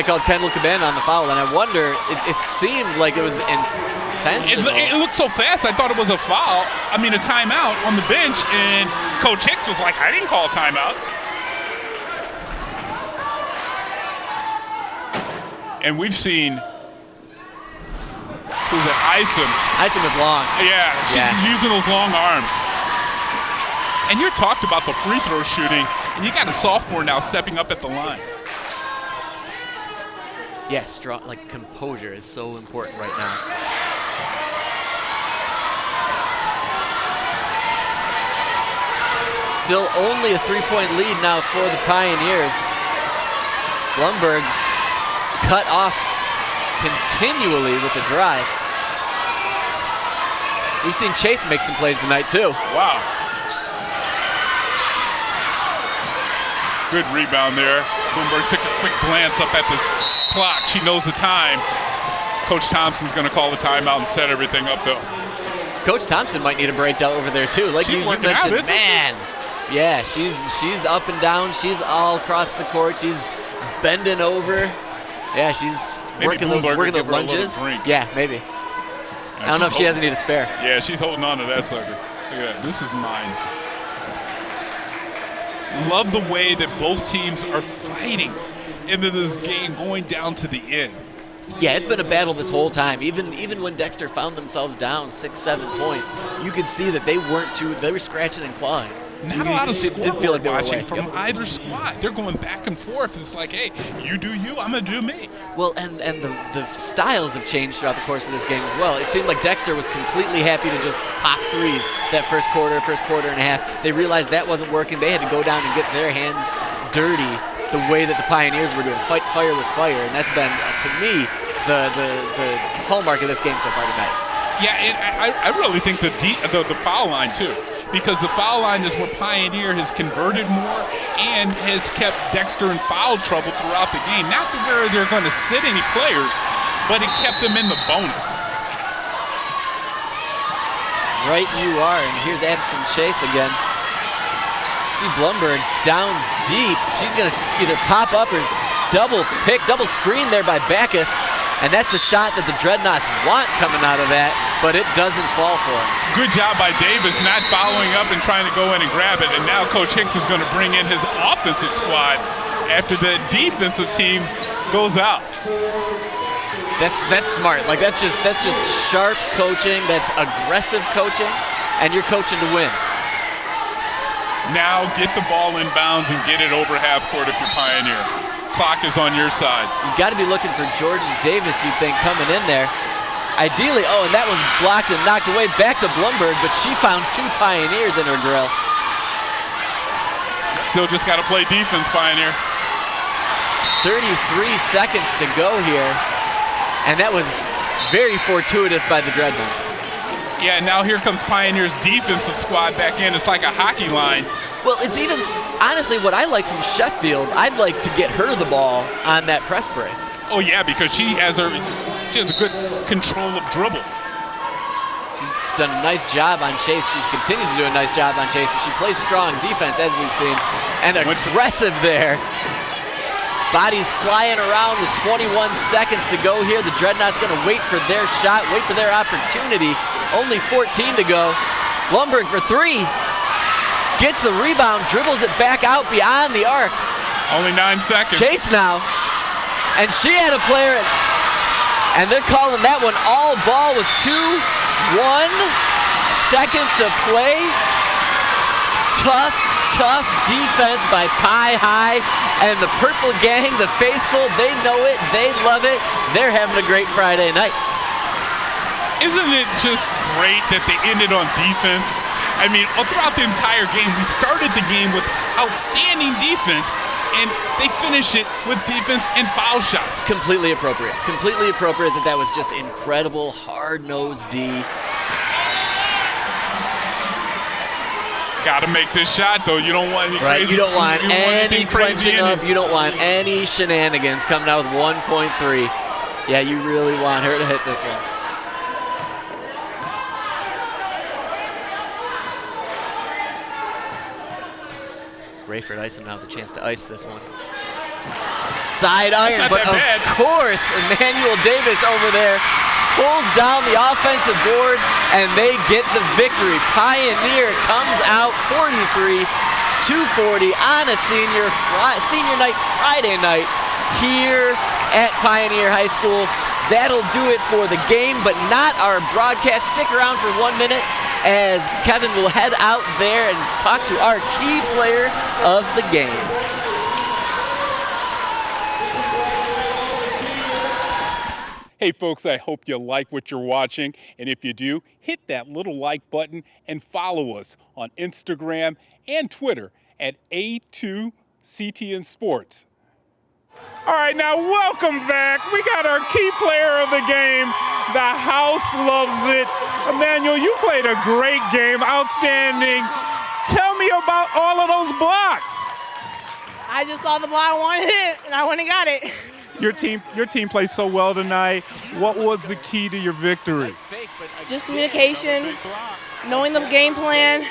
called Kendall Cabana on the foul, and I wonder, it seemed like it was intentional. It looked so fast, I thought it was a foul. I mean, a timeout on the bench, and Coach Hicks was like, I didn't call a timeout. And we've seen, who's it, Isom. Isom is long. Yeah, she's using those long arms. And you talked about the free throw shooting, and you got a sophomore now stepping up at the line. Yes, composure is so important right now. Still only a three-point lead now for the Pioneers. Blumberg cut off continually with the drive. We've seen Chase make some plays tonight too. Wow. Good rebound there. Bloomberg took a quick glance up at the clock. She knows the time. Coach Thompson's going to call the timeout and set everything up, though. Coach Thompson might need a breakdown over there too. Like you mentioned, man. Yeah, she's up and down. She's all across the court. She's bending over. Yeah, she's working those lunges. Yeah, maybe. Yeah, I don't know if she has any to spare. Yeah, she's holding on to that sucker. Look at that. This is mine. Love the way that both teams are fighting into this game, going down to the end. Yeah, it's been a battle this whole time. Even when Dexter found themselves down 6-7 points, you could see that they were scratching and clawing. Not a lot of scoreboard watching from Yep. either squad. They're going back and forth. It's like, hey, you do you, I'm going to do me. Well, and the styles have changed throughout the course of this game as well. It seemed like Dexter was completely happy to just pop threes that first quarter and a half. They realized that wasn't working. They had to go down and get their hands dirty the way that the Pioneers were doing, fight fire with fire. And that's been, to me, the hallmark of this game so far tonight. Yeah, and I really think the foul line, too. Because the foul line is where Pioneer has converted more and has kept Dexter in foul trouble throughout the game. Not to where they're going to sit any players, but it kept them in the bonus. Right you are, and here's Addison Chase again. See Blumberg down deep. She's going to either pop up or double screen there by Backus. And that's the shot that the Dreadnoughts want coming out of that, but it doesn't fall for them. Good job by Davis not following up and trying to go in and grab it. And now Coach Hicks is going to bring in his offensive squad after the defensive team goes out. That's smart. Like that's just sharp coaching. That's aggressive coaching, and you're coaching to win. Now get the ball in bounds and get it over half court if you're Pioneer. Clock is on your side. You got to be looking for Jordan Davis, you think, coming in there. Ideally, and that one's blocked and knocked away back to Blumberg, but she found 2 Pioneers in her drill. Still just got to play defense, Pioneer. 33 seconds to go here, and that was very fortuitous by the Dreadnoughts. Yeah, now here comes Pioneer's defensive squad back in. It's like a hockey line. Well, it's even, honestly, what I like from Sheffield, I'd like to get her the ball on that press break. Oh, yeah, because she has a good control of dribble. She's done a nice job on Chase. She continues to do a nice job on Chase. And she plays strong defense, as we've seen, and aggressive there. Bodies flying around with 21 seconds to go here. The Dreadnoughts going to wait for their shot, wait for their opportunity. Only 14 to go. Blumberg for 3. Gets the rebound, dribbles it back out beyond the arc. Only 9 seconds. Chase now. And she had a player, and they're calling that one all ball with 1 second to play. Tough defense by Pie High, and the Purple Gang, the faithful, they know it, they love it. They're having a great Friday night. Isn't it just great that they ended on defense? I mean, throughout the entire game, we started the game with outstanding defense, and they finish it with defense and foul shots. Completely appropriate. Completely appropriate that was just incredible, hard-nosed D. Got to make this shot, though. You don't want any crazy. You don't want any crazy clenching up. You don't want any shenanigans coming out with 1.3. Yeah, you really want her to hit this one. Rayford Isom now with a chance to ice this one. Side iron, but of course, Emmanuel Davis over there pulls down the offensive board, and they get the victory. Pioneer comes out 43-240 on a senior night, Friday night, here at Pioneer High School. That'll do it for the game, but not our broadcast. Stick around for 1 minute as Kevin will head out there and talk to our key player of the game. Hey folks, I hope you like what you're watching, and if you do, hit that little like button and follow us on Instagram and Twitter at A2CTN Sports. All right, now welcome back. We got our key player of the game. The house loves it. Emmanuel, you played a great game, outstanding. Tell me about all of those blocks. I just saw the block, I wanted it, and I went and got it. Your team played so well tonight. What was the key to your victory? Just communication, knowing the game plan,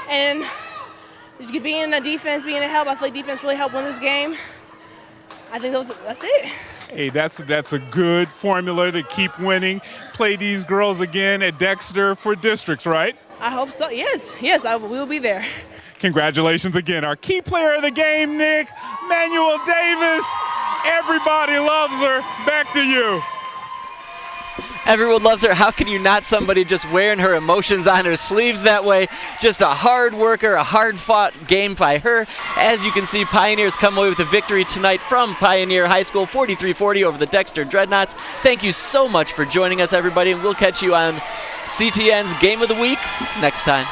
and just being a defense, being a help. I feel like defense really helped win this game. I think that's it. Hey, that's a good formula to keep winning. Play these girls again at Dexter for districts, right? I hope so. Yes, I will be there. Congratulations again. Our key player of the game, Nick, Emmanuel Davis. Everybody loves her. Back to you. Everyone loves her. How can you not? Somebody just wearing her emotions on her sleeves that way. Just a hard worker, a hard-fought game by her. As you can see, Pioneers come away with a victory tonight from Pioneer High School, 43-40 over the Dexter Dreadnoughts. Thank you so much for joining us, everybody, and we'll catch you on CTN's Game of the Week next time.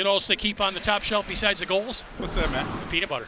You know what else they keep on the top shelf besides the goals? What's that, man? Peanut butter.